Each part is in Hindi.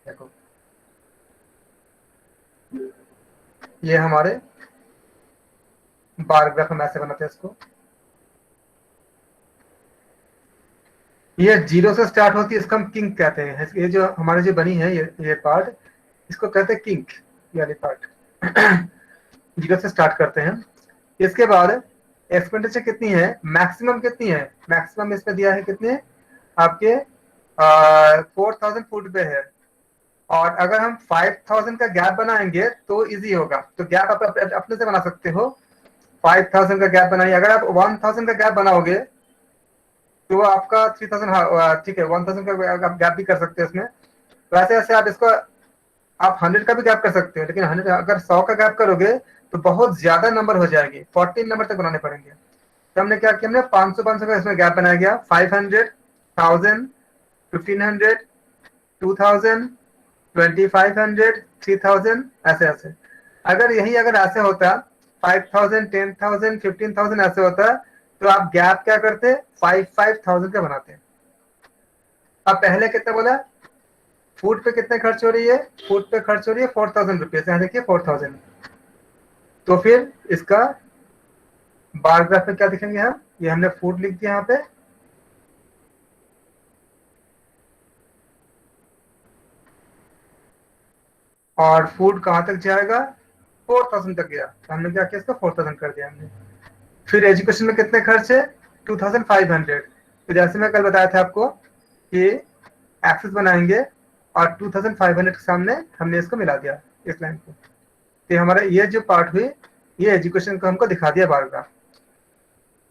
देखो ये हमारे बार ग्राफ हम ऐसे बनाते हैं इसको। ये जीरो से स्टार्ट होती है, इसको हम किंक कहते हैं। ये जो हमारे जो बनी है ये पार्ट, इसको कहते हैं किंक वाली पार्ट। जीरो से स्टार्ट करते हैं। इसके बाद एक्सपेंडिचर कितनी है, मैक्सिमम कितनी है, मैक्सिमम इसमें दिया है कितने आपके 4000 फुट पे है। और अगर हम 5000 का गैप बनाएंगे तो इजी होगा, तो गैप आप अपने से बना सकते हो। 5000 का गैप बनाइए, अगर आप 1000 का गैप बनाओगे तो वो आपका 3000, हाँ ठीक है, 1000 का आप गैप भी कर सकते हो इसमें। तो ऐसे ऐसे आप इसको, आप 100 का भी गैप कर सकते हो, लेकिन 100 अगर 100 का गैप करोगे तो बहुत ज्यादा नंबर हो जाएगी, 14 नंबर तक बनाने पड़ेंगे। तो हमने क्या किया, हमने 500 का इसमें गैप बनाया गया, 500, 1000, 1500, 2000, 2500, 3000, ऐसे ऐसे। अगर यही अगर ऐसे होता 5000, 10,000, 15,000 ऐसे होता, तो आप गैप क्या करते, 5,000 का बनाते। अब पहले कितना बोला, फूड पे कितने खर्च हो रही है, फूड पे खर्च हो रही है 4,000 रुपीज, यहाँ देखिए 4,000। तो फिर इसका बार ग्राफ में क्या दिखेंगे हम, ये हमने फूड लिख दिया यहाँ पे, और फूड कहाँ तक जाएगा, 4,000 तक गया, तो हमने क्या किया, इसको 4,000 कर दिया हमने। फिर एजुकेशन में कितने खर्च है, 2,500। तो जैसे मैं कल बताया था आपको कि एक्सेस बनाएंगे और 2,500 के सामने हमने इसको मिला दिया, इस लाइन को। तो हमारा ये जो पार्ट हुई, ये एजुकेशन को हमको दिखा दिया बार ग्राफ।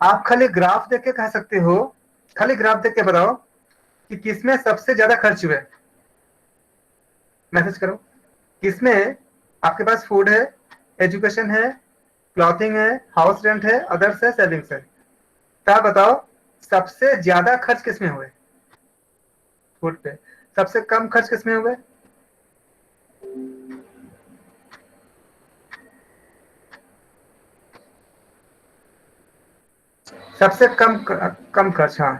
आप खाली ग्राफ देख के कह सकते हो, खाली ग्राफ देख के बताओ कि किसमें सबसे ज्यादा खर्च हुए, मैसेज करो किसमें। आपके पास फूड है, एजुकेशन है, क्लॉथिंग है, हाउस रेंट है, अदर्स है, सेविंग्स है। तो आप बताओ सबसे ज्यादा खर्च किसमें हुए, फूड पे। सबसे कम खर्च किसमें हुए, सबसे कम खर्च, हाँ।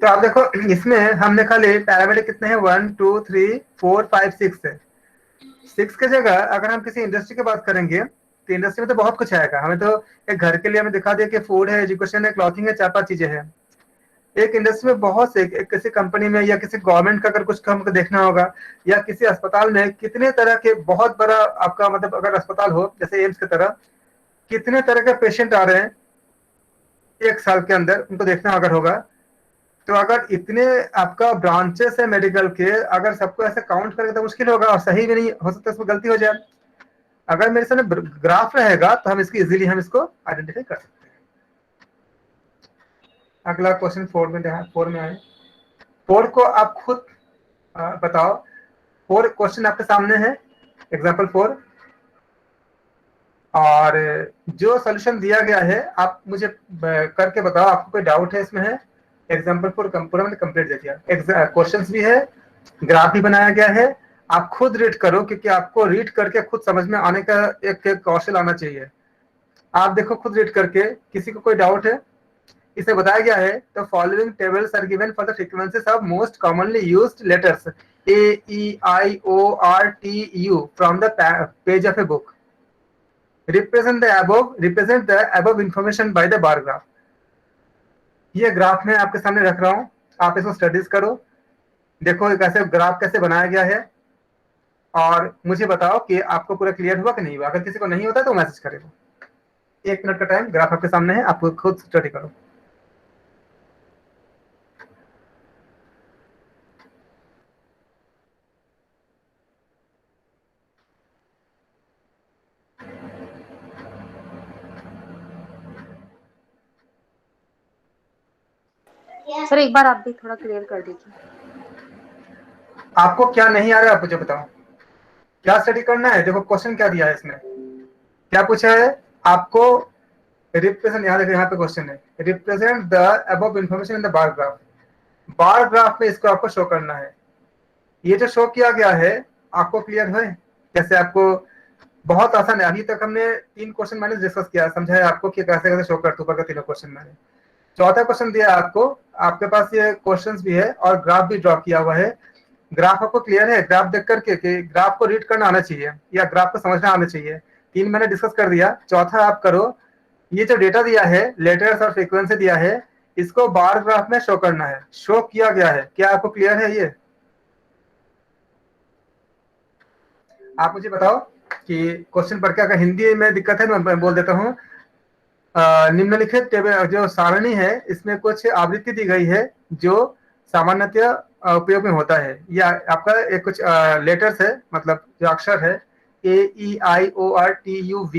तो आप देखो इसमें हमने खाली पैरामीटर कितने हैं, 1 2 3 4 5 6 है। 6 की जगह अगर हम किसी इंडस्ट्री की बात करेंगे तो इंडस्ट्री में तो बहुत कुछ आएगा। हमें तो एक घर के लिए हमें दिखा दिया कि फूड है, एजुकेशन है, क्लॉथिंग है, 4-5 चीजें हैं। एक इंडस्ट्री में बहुत से, किसी कंपनी में या किसी गवर्नमेंट का अगर कुछ हमको देखना होगा, या किसी अस्पताल में कितने तरह के, बहुत बड़ा आपका मतलब अगर अस्पताल हो जैसे एम्स की तरह, कितने तरह के पेशेंट आ रहे हैं एक साल के अंदर, उनको देखना अगर होगा, तो अगर इतने आपका ब्रांचेस है मेडिकल के, अगर सबको ऐसे काउंट करेंगे तो मुश्किल होगा, और सही भी नहीं हो सकता, इसमें गलती हो जाए। अगर मेरे सामने ग्राफ रहेगा तो हम इसको इजीली हम इसको आइडेंटिफाई कर सकते हैं। अगला क्वेश्चन 4 में, 4 में आए। 4 को आप खुद बताओ। 4 क्वेश्चन आपके सामने है, एग्जाम्पल 4, और जो सोल्यूशन दिया गया है आप मुझे करके बताओ, आपको कोई डाउट है इसमें है। एग्जाम्पल 4 पूरा मैंने कंप्लीट दे दिया, क्वेश्चन भी है, ग्राफ भी बनाया गया है। आप खुद रीड करो, क्योंकि आपको रीड करके खुद समझ में आने का एक कौशल आना चाहिए। आप देखो खुद रीड करके, किसी को कोई डाउट है। इसे बताया गया है, the following tables are given for the frequencies of most commonly used letters AEIORTU from the page of a book. represent the above information by the bar graph। ये ग्राफ मैं आपके सामने रख रहा हूं, आप इसको स्टडीज करो, देखो कैसे ग्राफ कैसे बनाया गया है, और मुझे बताओ कि आपको पूरा क्लियर हुआ कि नहीं हुआ। अगर किसी को नहीं होता तो मैसेज करेगा। 1 मिनट का टाइम, ग्राफ आपके सामने है, आप खुद स्टडी करो। सर एक बार आप भी थोड़ा क्लियर कर दीजिए। आपको क्या नहीं आ रहा है आप मुझे बताओ, क्या स्टडी करना है। देखो क्वेश्चन क्या दिया है इसमें, क्या पूछा है आपको, रिप्रेजेंट, यहाँ देखो यहाँ पे क्वेश्चन है, represent the above information in the bar graph. Bar graph में इसको आपको शो करना है। ये जो शो किया गया है आपको क्लियर है, जैसे आपको बहुत आसान है। अभी तक हमने 3 क्वेश्चन मैंने डिस्कस किया, समझाया आपको कि कैसे कैसे शो करते ऊपर का 3 क्वेश्चन मैंने। चौथा क्वेश्चन दिया आपको, आपके पास ये क्वेश्चंस भी है और ग्राफ भी ड्रॉ किया हुआ है। ग्राफ आपको क्लियर है? ग्राफ देख करके कि ग्राफ को रीड करना आना चाहिए या ग्राफ को समझना आना चाहिए। 3 मैंने डिस्कस कर दिया, चौथा आप करो, ये जो डेटा दिया है, लेटर्स और फ्रीक्वेंसी दिया है, इसको बार ग्राफ में शो करना है। शो किया गया है, क्या आपको क्लियर है ये? आप मुझे बताओ कि क्वेश्चन पढ़ के अगर हिंदी में दिक्कत है तो मैं बोल देता हूँ। निम्नलिखित टेबल जो सारणी है इसमें कुछ आवृत्ति दी गई है जो सामान्यतः उपयोग में होता है। या आपका एक कुछ लेटर्स है, मतलब जो अक्षर है AEIORTUV,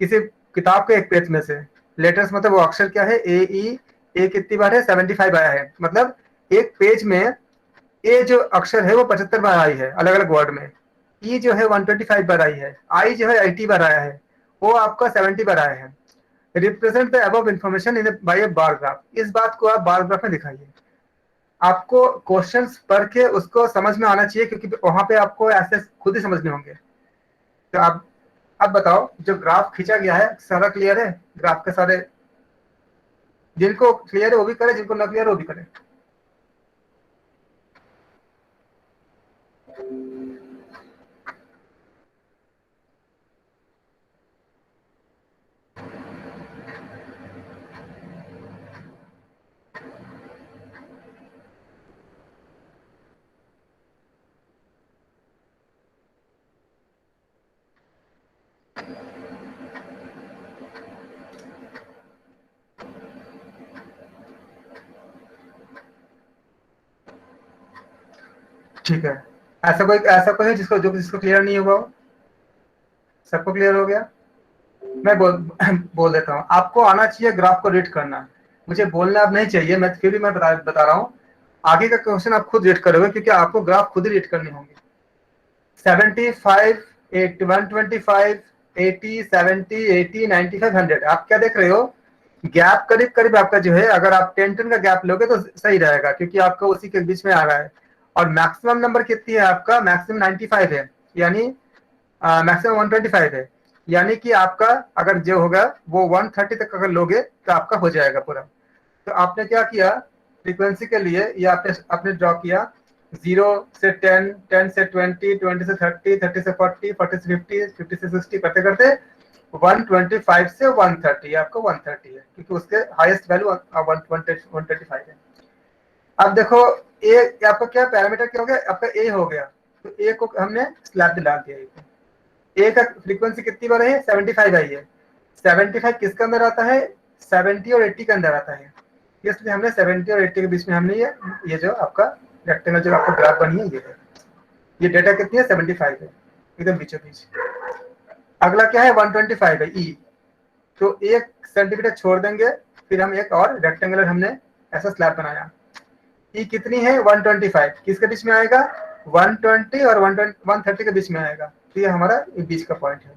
किसी किताब के एक पेज में से। लेटर्स मतलब वो अक्षर क्या है, ए कितनी बार है, 75 आया है। मतलब एक पेज में ए जो अक्षर है वो 75 बार आई है अलग अलग वर्ड में। ई जो है 125 बार आई है, आई जो है 80 बार आया है, वो आपका 70 बार आया है। Represent the above information in by A bar graph. इस बात को आप बार ग्राफ में दिखाइए। आपको क्वेश्चंस पढ़ के उसको समझ में आना चाहिए, क्योंकि वहां पे आपको ऐसे खुद ही समझने होंगे। तो आप अब बताओ, जो ग्राफ खींचा गया है सारा क्लियर है? ग्राफ के सारे, जिनको क्लियर है वो भी करे, जिनको ना क्लियर है वो भी करे। ठीक है, ऐसा कोई है जिसको क्लियर नहीं हुआ हो? सबको क्लियर हो गया? मैं बोल देता हूँ। आपको आना चाहिए ग्राफ को रीड करना। मुझे बोलना अब नहीं चाहिए, मैं फिर भी मैं बता रहा हूँ। आगे का क्वेश्चन आप खुद रीड करोगे, क्योंकि आपको ग्राफ खुद ही रीड करने होंगे। 75, 125, 80, 70, 80, 95, 100। आप क्या देख रहे हो? गैप करीब करीब आपका जो है, अगर आप 10 का गैप लोगे तो सही रहेगा, क्योंकि आपका उसी के बीच में आ रहा है। और मैक्सिमम नंबर कितनी है आपका? मैक्सिमम 95 है, यानी मैक्सिमम 125 है। यानी कि आपका अगर जो होगा वो 130 तक अगर लोगे तो आपका हो जाएगा पूरा। तो आपने क्या किया, फ्रीक्वेंसी के लिए ये आपने ड्रॉ किया 0 से 10, 10 से 20, 20 से 30, 30 से 40, 40 से 50, 50 से 60 करते करते 125 से 130, आपको 130 है, क्योंकि उसके हाईएस्ट वैल्यू 125 है। अब देखो, ए आपका क्या पैरामीटर क्या हो गया? आपका ए हो गया। तो ए को हमने स्लैब में डाल दिया। ए का फ्रीक्वेंसी कितनी बार है? 75 आई है। 75 किसके अंदर आता है? 70 और 80 के अंदर आता है। इसलिए हमने 70 और 80 के बीच में हमने ये जो आपका रेक्टेंगल जो आपका ग्राफ बनी है, ये है। ये डेटा कितनी है? 75 है, एकदम बीचों बीच। अगला क्या है? 125 है, ई। तो 1 सेंटीमीटर छोड़ देंगे, फिर हम एक और रेक्टेंगुलर हमने ऐसा स्लैब बनाया। ई कितनी है? 125। किसके बीच में आएगा? 120 और 130 के बीच में आएगा। तो ये हमारा बीच का पॉइंट है।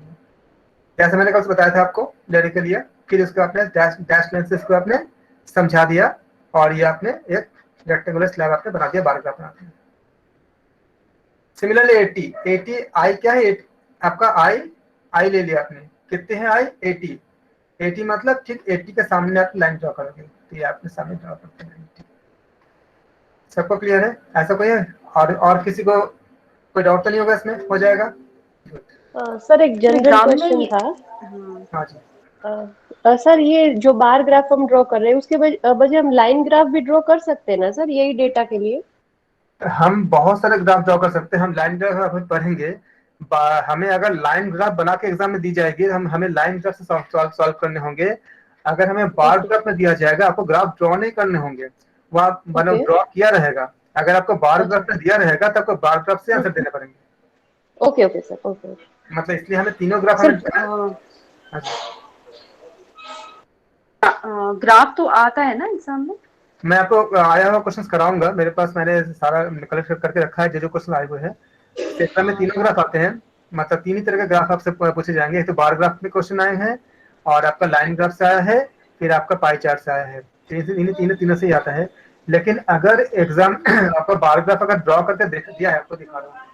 जैसे मैंने कल बताया था आपको लेने के लिए, फिर उसको आपने डैश लाइन से इसको आपने समझा दिया, और ये आपने एक रेक्टेंगुलर स्लैब आपने बना दिया, बार ग्राफ बना दिया। सिमिलरली 80 आई क्या है? आपका आई ले लिया आपने। कितने हैं आई? 80 मतलब ठीक 80 के सामने आप लाइन ड्रॉ करोगे, तो ये आपने सामने ड्रॉ करते हैं। सबको क्लियर है? ऐसा कोई है और किसी को कोई डाउट तो नहीं होगा इसमें? हो जाएगा। सर एक जनरल क्वेश्चन था। हाँ जी। सर ये जो बार ग्राफ हम ड्रॉ कर रहे हैं उसके बजाय हम लाइन ग्राफ भी ड्रॉ कर सकते हैं ना सर, यही डेटा के लिए? हम बहुत सारे ग्राफ ड्रॉ कर सकते हैं। हम लाइन ग्राफ अभी पढ़ेंगे। हमें अगर लाइन ग्राफ बना के एग्जाम में दी जाएगी, हमें लाइन ग्राफ से सॉल्व करने होंगे। अगर हमें बार ग्राफ में दिया जाएगा, आपको ग्राफ ड्रॉ नहीं करने होंगे, वो आप मतलब ड्रॉ किया रहेगा। अगर आपको बार ग्राफ में दिया रहेगा तो आपको बार ग्राफ से आंसर देने पड़ेंगे। Okay okay sir, okay. मतलब इसलिए हमें तीनों ग्राफ सर ग्राफ तो आता है ना एग्जाम में? मैं आपको आया हुआ क्वेश्चन कराऊंगा, मेरे पास मैंने सारा कलेक्ट करके रखा है जो क्वेश्चन आए हुए हैं। पेपर में तीनों ग्राफ आते हैं, मतलब 3 ही तरह के ग्राफ आपसे पूछे जाएंगे। एक तो बार ग्राफ में क्वेश्चन आए हैं, और आपका लाइन ग्राफ से आया है, फिर आपका पाई चार्ट से आया है। तीनों से ही आता है। लेकिन अगर एग्जाम आपका बार ग्राफ अगर ड्रॉ करके देख दिया है, आपको दिखा रहा हूँ।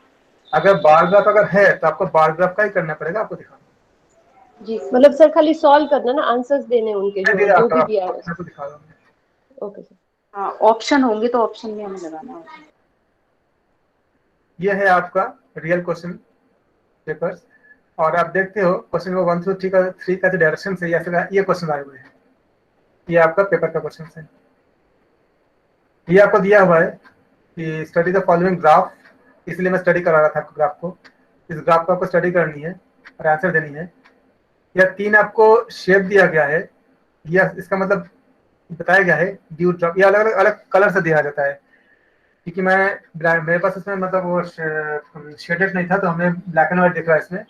अगर बार ग्राफ अगर है तो आपको बार ग्राफ का ही करना पड़ेगा, आपको दिखा जी, मतलब सर खाली सॉल्व करना ना, आंसर्स देने उनके जो भी दिया है आपको दिखा रहा हूँ। Okay sir. हाँ, ऑप्शन होंगे तो ऑप्शन में हमें लगाना होगा। ये है आपका रियल क्वेश्चन पेपर्स, और आप देखते हो क्वेश्चन नंबर 1 से 3 का जो डायरेक्शन से ये क्वेश्चन आए हुए हैं। ये आपका पेपर का क्वेश्चन है। ये आपको दिया हुआ है कि स्टडी द फॉलोइंग ग्राफ, इसलिए मैं स्टडी करा रहा था आपको ग्राफ को। इस ग्राफ को आपको स्टडी करनी है और आंसर देनी है। या 3 आपको शेप दिया गया है, या इसका मतलब बताया गया है ड्यू ड्रॉप। ये अलग अलग अलग कलर से दिया जाता है, क्योंकि मेरे पास इसमें मतलब वो शेडेड नहीं था, तो हमें ब्लैक एंड व्हाइट दिख रहा है इसमें।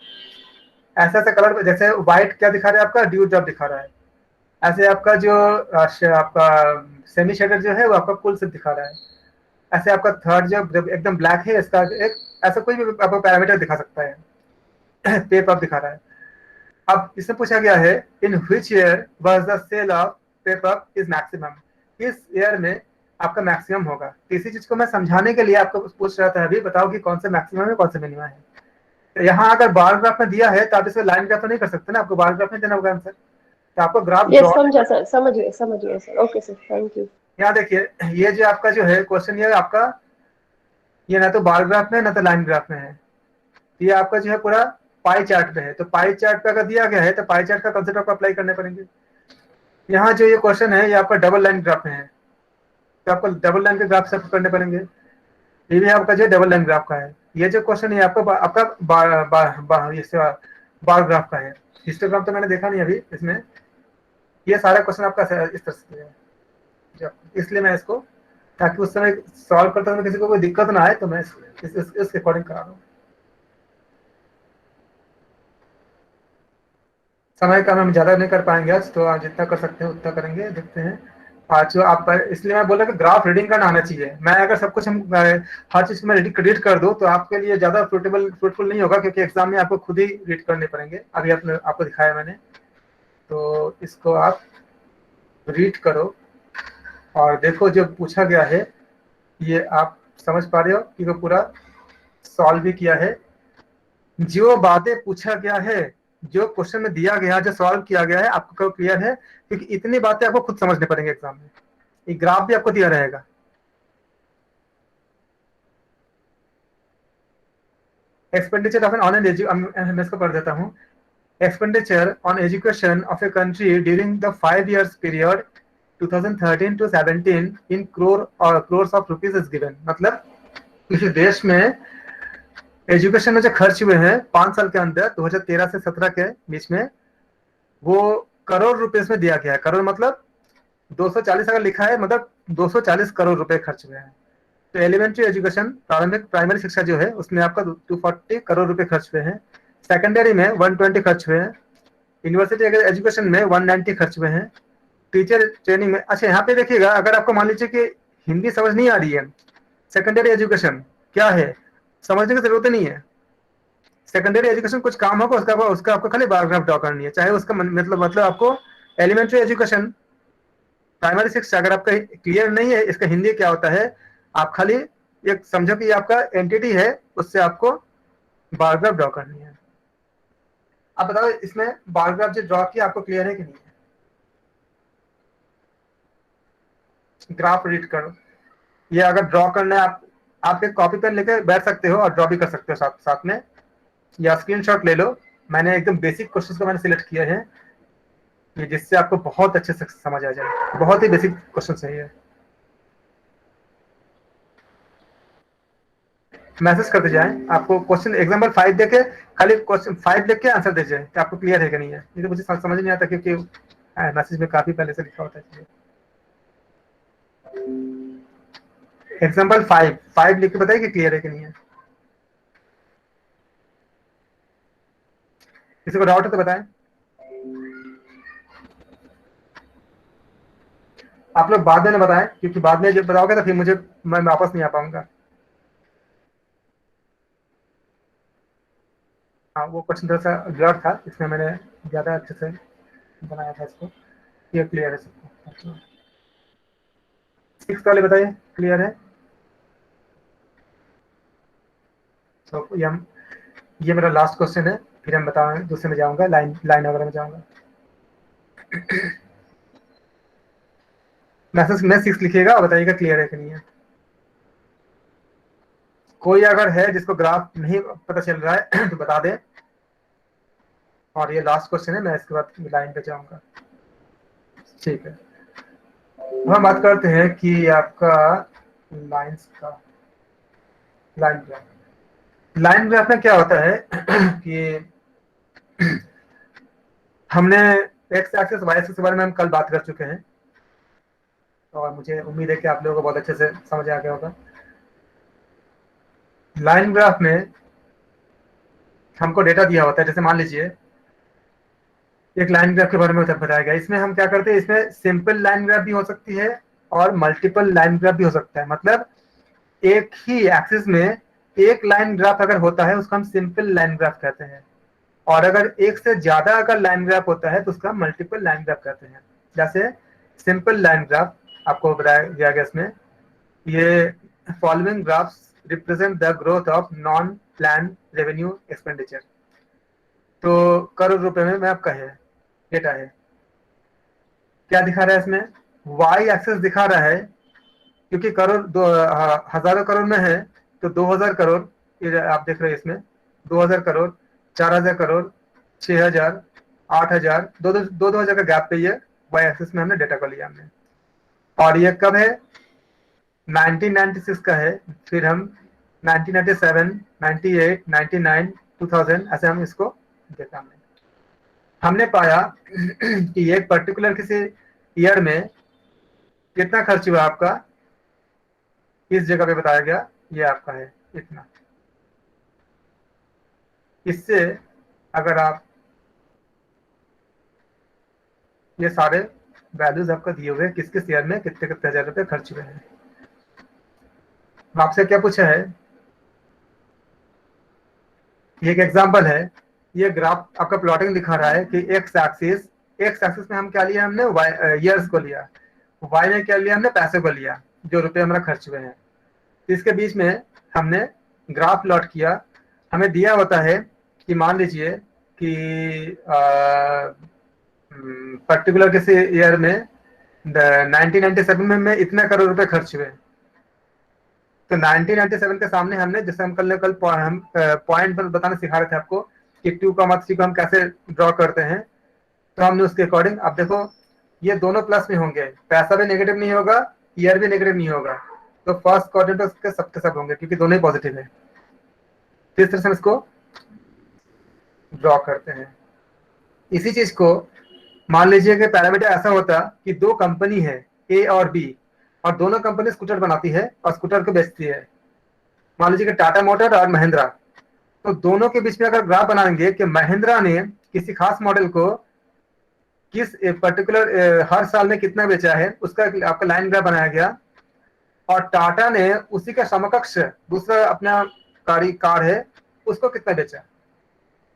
ऐसा ऐसा कलर, जैसे व्हाइट क्या दिखा रहा है आपका, ड्यू ड्रॉप दिखा रहा है। ऐसे आपका जो आपका सेमी शेडेड जो है वो आपका कुल से दिखा रहा है। ऐसे आपका थर्ड जो एकदम ब्लैक है, इसका एक ऐसा कोई भी आपको पैरामीटर दिखा सकता है। पेप आप दिखा रहा है। अब इसमें पूछा गया है in which year was the sale of paper is maximum, किस ईयर में आपका मैक्सिमम होगा। तो इसी चीज को मैं समझाने के लिए आपको पूछ रहा था अभी, बताओ कि कौन सा मैक्सिमम है कौन सा मिनिमम है। तो यहाँ अगर बार ग्राफ में दिया है तो आप इसे लाइन ग्राफ तो नहीं कर सकते ना, आपको बार ग्राफ में देना होगा आंसर। तो आपको ग्राफ यस, ड्रॉ, समझा सर, समझ गए sir. Okay sir, thank you. यहाँ देखिए, ये जो आपका जो है क्वेश्चन, ये आपका ये ना तो बार ग्राफ में ना तो लाइन ग्राफ में है। ये आपका जो है पूरा पाई चार्ट पे है। तो पाई चार्ट पे अगर दिया गया है तो पाई चार्ट का कंसेप्ट आपको अप्लाई करने पड़ेंगे। यहाँ जो ये क्वेश्चन है ये आपका डबल लाइन ग्राफ में है, तो आपको डबल लाइन के ग्राफ से करने पड़ेंगे। ये भी आपका जो डबल लाइन ग्राफ का है। ये जो क्वेश्चन है आपका आपका बार ग्राफ का है। हिस्टोग्राम तो मैंने देखा नहीं अभी इसमें। ये सारा क्वेश्चन आपका इस तरह से है, इसलिए मैं इसको, ताकि उस समय सॉल्व करते समय किसी को कोई दिक्कत ना आए, तो मैं इसके अकॉर्डिंग करा रहा हूँ। समय का हम ज्यादा नहीं कर पाएंगे आज, तो आज जितना कर सकते हैं उतना करेंगे, देखते हैं आज जो आप। इसलिए मैं बोला कि ग्राफ रीडिंग का ना आना चाहिए। मैं अगर सब कुछ हर चीज को मैं रीड कर दूं तो आपके लिए ज्यादा फ्रूटफुल नहीं होगा, क्योंकि एग्जाम में आपको खुद ही रीड करने पड़ेंगे। अभी आपको दिखाया मैंने, तो इसको आप रीड करो और देखो जो पूछा गया है ये आप समझ पा रहे हो कि वो पूरा सॉल्व भी किया है। जो बातें पूछा गया है, जो क्वेश्चन में दिया गया, जो सॉल्व किया गया है, आपको क्लियर है, क्योंकि इतनी बातें आपको खुद समझने पड़ेंगे एग्जाम में। ये ग्राफ भी आपको दिया रहेगा। Expenditure of an on an मैं इसको पढ़ देता हूँ। Expenditure on education of a country during the 5 years period 2013 to 17 in crores of rupees is given. मतलब किसी देश में एजुकेशन में जो खर्च हुए हैं 5 साल के अंदर, 2013 से 17 के बीच में, वो करोड़ रुपए में दिया गया है। करोड़ मतलब 240 अगर लिखा है, मतलब 240 करोड़ रुपए खर्च हुए हैं। तो एलिमेंट्री एजुकेशन, प्रारंभिक प्राइमरी शिक्षा जो है, उसमें आपका 240 करोड़ रुपए खर्च हुए हैं। सेकेंडरी में 120 खर्च हुए हैं। यूनिवर्सिटी एजुकेशन में 190 खर्च हुए हैं। टीचर ट्रेनिंग में, अच्छा यहाँ पे देखिएगा, अगर आपको मान लीजिए कि हिंदी समझ नहीं आ रही है, सेकेंडरी एजुकेशन क्या है समझने की जरूरत नहीं है। सेकेंडरी एजुकेशन कुछ काम होगा उसका आपको खाली बायोग्राफ ड्रॉ करनी है, चाहे उसका मतलब आपको एलिमेंट्री एजुकेशन, प्राइमरी शिक्षा अगर आपका क्लियर नहीं है इसका हिंदी क्या होता है, आप खाली एक समझो कि आपका एंटिटी है, उससे आपको बायोग्राफ ड्रॉ करनी है। आप बताओ इसमें बायोग्राफ जो ड्रॉ किया आपको क्लियर है कि नहीं है। ग्राफ रीड करो। ये अगर ड्रॉ करना है, आप एक कॉपी पेन लेकर बैठ सकते हो और ड्रॉ भी कर सकते हो साथ साथ में, या स्क्रीनशॉट ले लो। मैंने एकदम बेसिक क्वेश्चंस को मैंने सिलेक्ट किया है, ये जिससे आपको बहुत अच्छे से समझ आ जाए। बहुत ही बेसिक क्वेश्चन है ये। मैसेज करते जाएं, आपको क्वेश्चन एग्जाम्पल 5 देके, खाली क्वेश्चन 5 देख के आंसर दीजिए कि आपको क्लियर है कि नहीं है। ये तो मुझे समझ नहीं आता, क्योंकि मैसेज में काफी पहले से लिखा होता है। एग्जाम्पल 5 लिख के बताइए कि क्लियर है कि नहीं है। किसी को डाउट है तो बताएं। आप लोग बाद में बताएं, क्योंकि बाद में जब बताओगे तो फिर मैं वापस नहीं आ पाऊंगा। हाँ, वो क्वेश्चन थोड़ा सा ब्लर था, इसमें मैंने ज्यादा अच्छे से बनाया था इसको। ये क्लियर है सबको। 6 वाले बताइए क्लियर है। तो ये मेरा लास्ट क्वेश्चन है, फिर हम बताएंगे, दूसरे में जाऊंगा, लाइन वगैरह में जाऊंगा। मैसेज में 6 लिखिएगा और बताइएगा क्लियर है कि नहीं है। कोई अगर है जिसको ग्राफ नहीं पता चल रहा है तो बता दे। और ये लास्ट क्वेश्चन है, मैं इसके बाद लाइन पे जाऊंगा। ठीक है, अब हम बात करते हैं कि आपका लाइंस का लाइन ग्राफ। लाइन ग्राफ में क्या होता है कि हमने एक्स एक्सिस वाई एक्सिस के बारे में हम कल बात कर चुके हैं, और मुझे उम्मीद है कि आप लोगों को बहुत अच्छे से समझ आ गया होगा। लाइन ग्राफ में हमको डेटा दिया होता है, जैसे मान लीजिए एक लाइन ग्राफ के बारे में बताया गया। इसमें हम क्या करते हैं, इसमें सिंपल लाइन ग्राफ भी हो सकती है और मल्टीपल लाइन ग्राफ भी हो सकता है। मतलब एक ही एक्सिस में एक लाइन ग्राफ अगर होता है उसको हम सिंपल लाइन ग्राफ कहते हैं, और अगर एक से ज्यादा अगर लाइन ग्राफ होता है तो उसका मल्टीपल लाइन ग्राफ कहते हैं। जैसे सिंपल लाइन ग्राफ आपको बताया गया गया इसमें, ये following graphs represent the growth of non plan revenue expenditure. तो करोड़ रुपए में आपका है डेटा है, क्या दिखा रहा है इसमें, वाई एक्सेस दिखा रहा है, क्योंकि करोड़ हजारों करोड़ में है तो 2000 करोड़, ये आप देख रहे हैं इसमें 2000 करोड़, 4000 करोड़, 6000, 8000, दो हजार का गैप पे ये वाई एक्सेस में हमने डेटा को लिया हमने। और ये कब है, 1996 का है, फिर हम 1997, 98, 99, 2000 ऐसे हम इसको देखा। हमने पाया कि एक पर्टिकुलर किसी ईयर में कितना खर्च हुआ आपका, इस जगह पे बताया गया, ये आपका है इतना। इससे अगर आप ये सारे वैल्यूज आपका दिए हुए किस किस ईयर में कितने कितने हजार रुपए खर्च हुए हैं। आपसे क्या पूछा है, ये एक एग्जांपल है, ये ग्राफ आपका प्लॉटिंग दिखा रहा है कि एक्स एक्सिस में हम क्या लिया, हमने ईयर्स को लिया, वाई में क्या लिया, हमने पैसे को लिया, जो रुपए हमारा खर्च हुए हैं। इसके बीच में हमने ग्राफ प्लॉट किया। हमें दिया होता है कि मान लीजिए कि पर्टिकुलर किसी ईयर में 1997 में इतने करोड़ रुपए खर्च हुए। तो 1997 के सामने हमने, जैसे हम कल हम पॉइंट पर बताना सिखा रहे थे आपको कि 2, 3 को हम कैसे ड्रॉ करते हैं, तो हमने उसके अकॉर्डिंग, अब देखो ये दोनों प्लस में होंगे, पैसा भी नेगेटिव नहीं होगा, ईयर भी नेगेटिव नहीं होगा, तो फर्स्ट क्वाड्रेंट उसके सबके सब होंगे क्योंकि दोनों ही पॉजिटिव है। इस तरह से हम इसको ड्रॉ करते हैं। इसी चीज को मान लीजिए कि पैरामीटर ऐसा होता कि दो कंपनी है ए और बी, और दोनों कंपनी स्कूटर बनाती है और स्कूटर को बेचती है, मान लीजिए कि टाटा मोटर और महिंद्रा। तो दोनों के बीच में अगर ग्राफ बनाएंगे कि महिंद्रा ने किसी खास मॉडल को किस पर्टिकुलर हर साल में कितना बेचा है, उसका आपका लाइन ग्राफ बनाया गया, और टाटा ने उसी का समकक्ष दूसरा अपना कार है उसको कितना बेचा,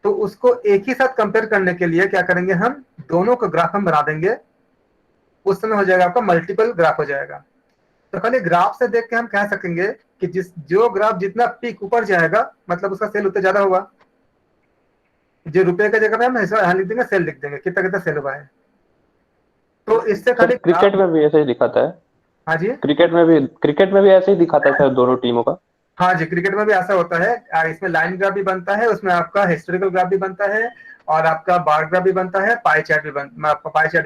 तो उसको एक ही साथ कंपेयर करने के लिए क्या करेंगे, हम दोनों का ग्राफ हम बना देंगे। उस समय हो जाएगा आपका मल्टीपल ग्राफ हो जाएगा। तो खाली ग्राफ से देख के हम कह सकेंगे कि जो ग्राफ जितना पीक ऊपर जाएगा मतलब उसका सेल उतना ज्यादा होगा। जो रुपए का जगह पे हम यहाँ लिख देंगे, सेल लिख देंगे, कितना कितना सेल हुआ है। तो इससे खाली क्रिकेट में भी ऐसे ही दिखाता है। हाँ जी, क्रिकेट में भी ऐसे ही दिखाता है दोनों टीमों का। हाँ जी, क्रिकेट में भी ऐसा होता है। इसमें लाइन ग्राफ भी बनता है, उसमें आपका हिस्टोरिकल ग्राफ भी बनता है, और आपका बार ग्राफ भी बनता है, पाई चार्ट भी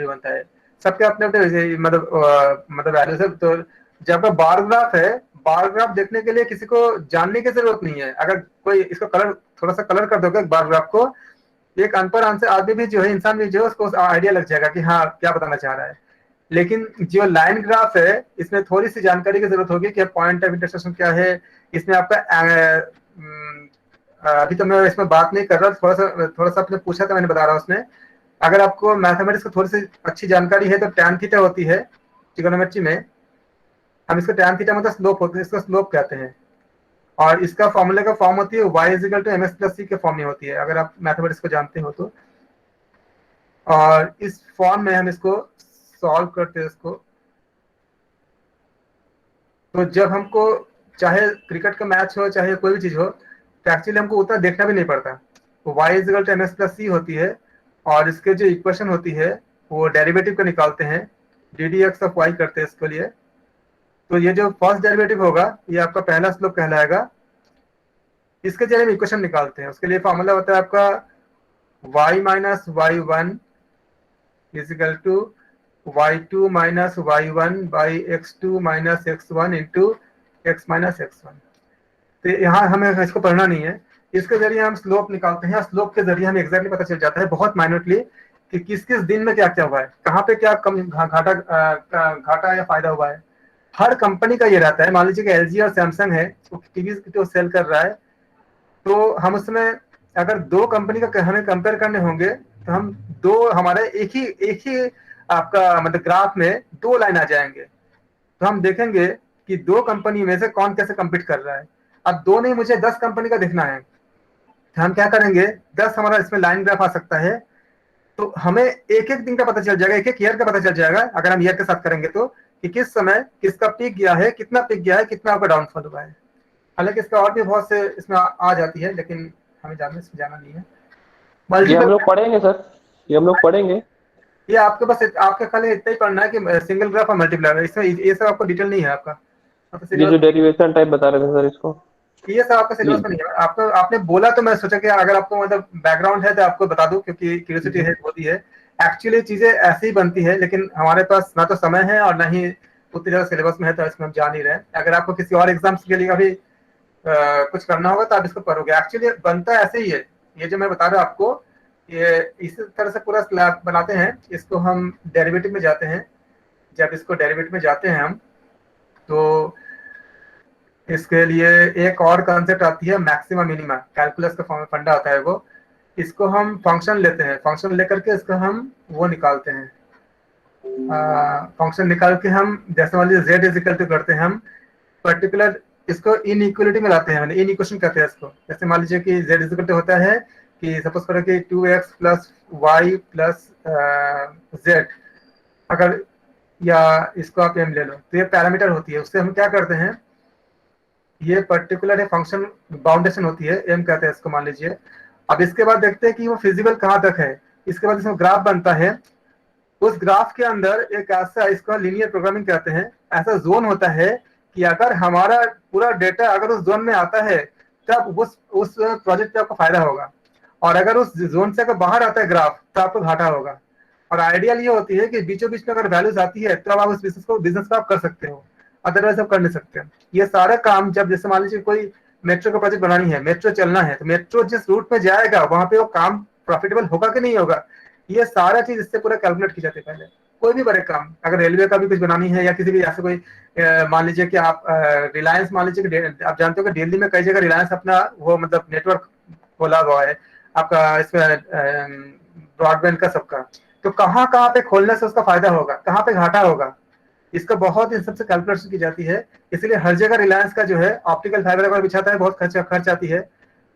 बनता है। सबके अपने अपने मतलब वैल्यूज है। तो जब बार ग्राफ है, बार ग्राफ देखने के लिए किसी को जानने की जरूरत नहीं है। अगर कोई इसको थोड़ा सा कलर कर दोगे बार ग्राफ को, एक अनपढ़ आदमी भी जो है, इंसान भी जो है, उसको आइडिया लग जाएगा कि हाँ क्या बताना चाह रहा है। लेकिन जो लाइन ग्राफ है इसमें थोड़ी सी जानकारी की जरूरत होगी कि पॉइंट ऑफ इंटरसेक्शन क्या है। इसमें आपका अभी तो मैं इसमें बात नहीं कर रहा, थोड़ा सा आपने पूछा था, मैंने बता रहा हूँ उसमें। अगर आपको मैथमेटिक्स की थोड़ी सी अच्छी जानकारी है तो टैन थीटा होती है ट्रिग्नोमेट्री में, हम इसको टैन थीटा मतलब स्लोप होती है, इसको स्लोप कहते हैं। और इसका फॉर्मूले का फॉर्म होती है y equal to mx plus c के फॉर्म में होती है, अगर आप मैथमेटिक्स को जानते हो तो। और इस फॉर्म में हम इसको सॉल्व करते हैं इसको। तो जब हमको चाहे क्रिकेट का मैच हो चाहे कोई भी चीज हो, तो एक्चुअली हमको उतना देखना भी नहीं पड़ता। तो y equal to mx plus c होती है, और इसके जो इक्वेशन होती है वो डेरिवेटिव का निकालते हैं, d d x of y करते हैं इसके लिए। तो ये जो फर्स्ट डेरिवेटिव होगा ये आपका पहला स्लोप कहलाएगा, इसके जरिए हम इक्वेशन निकालते हैं। उसके लिए फॉर्मूला होता है आपका y minus y one is equal to y2 minus y1 by x2 minus x1 into x minus x1। तो यहाँ हमें इसको पढ़ना नहीं है। इसके जरिए हम स्लोप निकालते हैं। स्लोप के जरिए हमें एग्जैक्टली पता चल जाता है बहुत माइन्यूटली कि किस किस दिन में क्या क्या हुआ है, कहाँ पे क्या कम घाटा या फायदा हुआ है। हर कंपनी का ये रहता है। मान लीजिए कि एलजी और सैमसंग है, वो टीवी तो सेल कर रहा है, तो हम उसमें अगर दो कंपनी का हमें कंपेयर करने होंगे तो हम दो हमारे एक ही आपका मतलब ग्राफ में दो लाइन आ जाएंगे। तो हम देखेंगे कि दो कंपनी में से कौन कैसे कम्पीट कर रहा है। अब दो नहीं, मुझे 10 कंपनी का देखना है, तो हम क्या करेंगे, 10 हमारा इसमें लाइन ग्राफ आ सकता है, तो हमें एक एक दिन का पता चल जाएगा, एक एक ईयर का पता चल जाएगा अगर हम ईयर के साथ करेंगे तो, कि किस समय किसका पीक गया है, कितना पीक गया है, कितना आपका डाउनफॉल हुआ है। हालांकि इसका और भी बहुत से इसमें आ जाती है, लेकिन हमें जाना नहीं है। ये हम लोग पढ़ेंगे सर, ये हम लोग पढ़ेंगे। ये आपके बस आपके खाली इतना ही पढ़ना है कि सिंगल ग्राफ और मल्टीप्लाई, इसमें ये सब आपको डिटेल नहीं है आपका। ये जो डेरिवेशन टाइप बता रहे थे सर, इसको ये सब आपका सिलेबस में नहीं है। आपको आपने बोला तो मैं सोचा कि अगर आपको मतलब बैकग्राउंड है तो आपको बता दूं, क्योंकि क्यूरियोसिटी है होती है। एक्चुअली चीजें ऐसी ही बनती है, लेकिन हमारे पास ना तो समय है और ना ही उतनी ज्यादा सिलेबस में है, तो इसमें हम जा नहीं रहे। अगर आपको किसी और एग्जाम्स के लिए अभी कुछ करना होगा तो आप इसको पढ़ोगे। एक्चुअली बनता ऐसे ही है। ये जो मैं बता रहा हूँ आपको, ये इस तरह से पूरा स्लैब बनाते हैं। इसको हम डेरिवेटिव में जाते हैं। जब इसको डेरिवेटिव में जाते हैं हम, तो इसके लिए एक और कॉन्सेप्ट आती है मैक्सिमा मिनिमा, कैलकुलस का फंडा होता है वो। इसको हम फंक्शन लेते हैं, फंक्शन लेकर के इसको हम वो निकालते हैं। फंक्शन निकाल के हम जैसे मान लीजिए z इज इक्वल टू करते हैं हम पर्टिकुलर, इसको इन इक्वलिटी में लाते हैं, इन इक्वेशन कहते हैं इसको। जैसे मान लीजिए कि z इज इक्वल टू होता है कि सपोज करो कि 2x plus Y plus z, अगर या इसको आप m ले लो, तो ये पैरामीटर होती है। उससे हम क्या करते हैं, ये पर्टिकुलर है फंक्शन बाउंडेशन होती है, m कहते हैं इसको मान लीजिए। अब इसके बाद देखते हैं कि वो फिजिबल कहाँ तक है। इसके बाद इसमें ग्राफ बनता है। उस ग्राफ के अंदर एक ऐसा, इसको लीनियर प्रोग्रामिंग कहते हैं, ऐसा जोन होता है कि अगर हमारा पूरा डेटा अगर उस जोन में आता है तब उस प्रोजेक्ट पे आपको फायदा होगा, और अगर उस जोन से अगर बाहर आता है ग्राफ तो आपको घाटा होगा। और आइडियल ये होती है कि बीचों बीच में अगर वैल्यूज आती है तब आप उस बिजनेस को आप कर सकते हो, अदरवाइज आप कर नहीं सकते। ये सारा काम जब जैसे मान लीजिए कोई मेट्रो का प्रोजेक्ट बनानी है, मेट्रो चलना है, तो मेट्रो जिस रूट में जाएगा वहां पे वो काम प्रॉफिटेबल होगा कि नहीं होगा, ये सारा चीज इससे पूरा कैलकुलेट की जाती है पहले। कोई भी बड़े काम, अगर रेलवे का भी कुछ बनानी है या किसी भी ऐसे कोई मान लीजिए कि आप रिलायंस, मान लीजिए कि आप जानते हो कि दिल्ली में कई जगह रिलायंस अपना वो मतलब नेटवर्क खोला हुआ है आपका, इसमें ब्रॉडबैंड का सबका, तो कहाँ कहाँ पे खोलने से उसका फायदा होगा, कहाँ पे घाटा होगा, इसका बहुत इन सबसे कैलकुलेशन की जाती है। इसलिए हर जगह रिलायंस का जो है ऑप्टिकल फाइबर अगर बिछाता है बहुत खर्च आती है।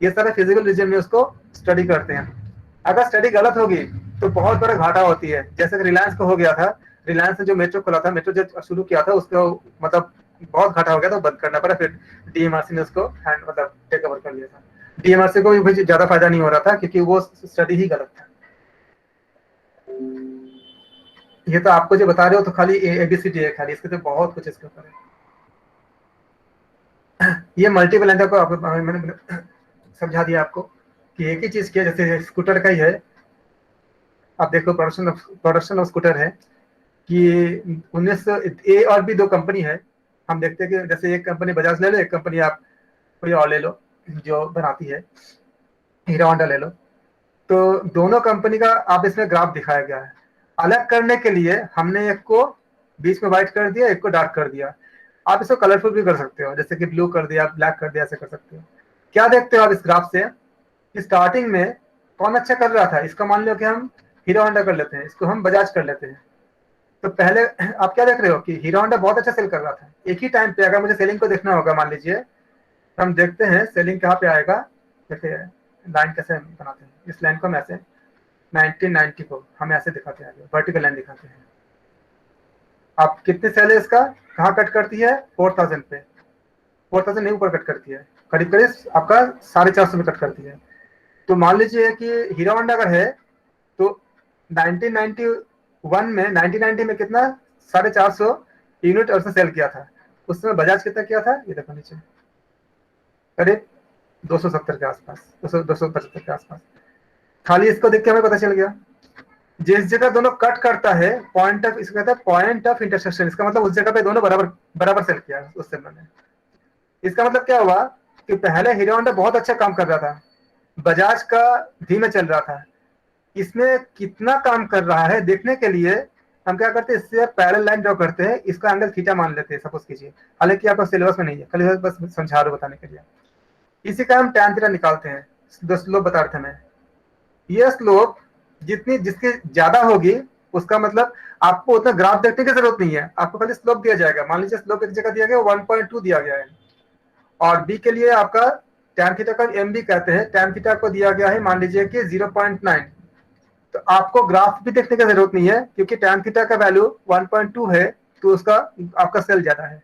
ये सारे फिजिकल रीजन में उसको स्टडी करते हैं। अगर स्टडी गलत होगी तो बहुत बड़ा घाटा होती है। जैसे रिलायंस को हो गया था, रिलायंस ने जो मेट्रो खोला था, मेट्रो जो शुरू किया था, उसको मतलब बहुत घाटा हो गया था, बंद करना पड़ा। फिर डीएमआरसी ने उसको मतलब टेक ओवर कर लिया था। डीएमआरसी को भी ज्यादा फायदा नहीं हो रहा था क्योंकि वो स्टडी ही गलत था। ये तो आपको जो बता रहे हो तो खाली एबीसीडी है खाली, इसके तो बहुत कुछ इसके ऊपर है। ये मल्टीपल एंड को मैंने समझा दिया आपको कि एक ही चीज किया। जैसे स्कूटर का ही है, आप देखो प्रोडक्शन ऑफ स्कूटर है कि 1900 ए और बी दो कंपनी है। हम देखते हैं कि जैसे एक कंपनी बजाज ले लो, एक कंपनी आप कोई और ले लो जो बनाती है, हीरो होंडा ले लो। तो दोनों कंपनी का आप इसमें ग्राफ दिखाया गया है। अलग करने के लिए हमने एक को बीच में व्हाइट कर दिया, एक को डार्क कर दिया। आप इसको कलरफुल भी कर सकते हो, जैसे कि ब्लू कर दिया, ब्लैक कर दिया, ऐसे कर सकते हो। क्या देखते हो आप इस ग्राफ से कि स्टार्टिंग में कौन अच्छा कर रहा था। इसका मान लो कि हम हीरो होंडा कर लेते हैं, इसको हम बजाज कर लेते हैं। तो पहले आप क्या देख रहे हो कि हीरो होंडा बहुत अच्छा सेल कर रहा था। एक ही टाइम पे अगर मुझे सेलिंग को देखना होगा, मान लीजिए तो हम देखते हैं सेलिंग कहाँ पे आएगा। जैसे लाइन कैसे बनाते हैं, इस लाइन को हम ऐसे 1990 को हम ऐसे दिखाते हैं, वर्टिकल लाइन दिखाते हैं। आप कितने सेल है इसका, कहाँ कट करती है, 4000 पे, 4000 नहीं ऊपर कट करती है, करीब करीब आपका 450 में कट करती है। तो मान लीजिए कि हीरो होंडा अगर है तो 1991 में 1990 में कितना 450 यूनिट उसने सेल किया था। उस समय बजाज कितना किया था, ये देखो नीचे करीब 270 के आसपास, 275 के आसपास। खाली इसको देख के हमें पता चल गया जिस जगह दोनों कट करता है पॉइंट ऑफ, इसको कहता है पॉइंट ऑफ इंटरसेक्शन। इसका मतलब उस जगह पे दोनों बराबर बराबर सेल किया उस समय में। इसका मतलब क्या हुआ कि पहले हीरो होंडा बहुत अच्छा काम कर रहा था, बजाज का धीमे चल रहा था। इसमें कितना काम कर रहा है देखने के लिए हम क्या करते हैं, इससे पैरेलल लाइन ड्रॉ करते हैं, इसका एंगल थीटा मान लेते हैं सपोज कीजिए। हालांकि आपका सिलेबस में नहीं है, खाली बस समझा रहा हूं बताने के लिए। इसी का हम टैन थीटा निकालते हैं, स्लोप बता रहे थे मैं। ये स्लोप जितनी जिसकी ज्यादा होगी उसका मतलब आपको उतना ग्राफ देखने की जरूरत नहीं है, आपको खाली स्लोप दिया जाएगा। मान लीजिए स्लोप एक जगह दिया गया 1.2 दिया गया है, और बी के लिए आपका टैन थीटा का एम बी कहते हैं, टैन थीटा को दिया गया है मान लीजिए कि 0.9। तो आपको ग्राफ भी देखने की जरूरत नहीं है क्योंकि टैन थीटा का वैल्यू 1.2 है, तो उसका आपका सेल ज्यादा है।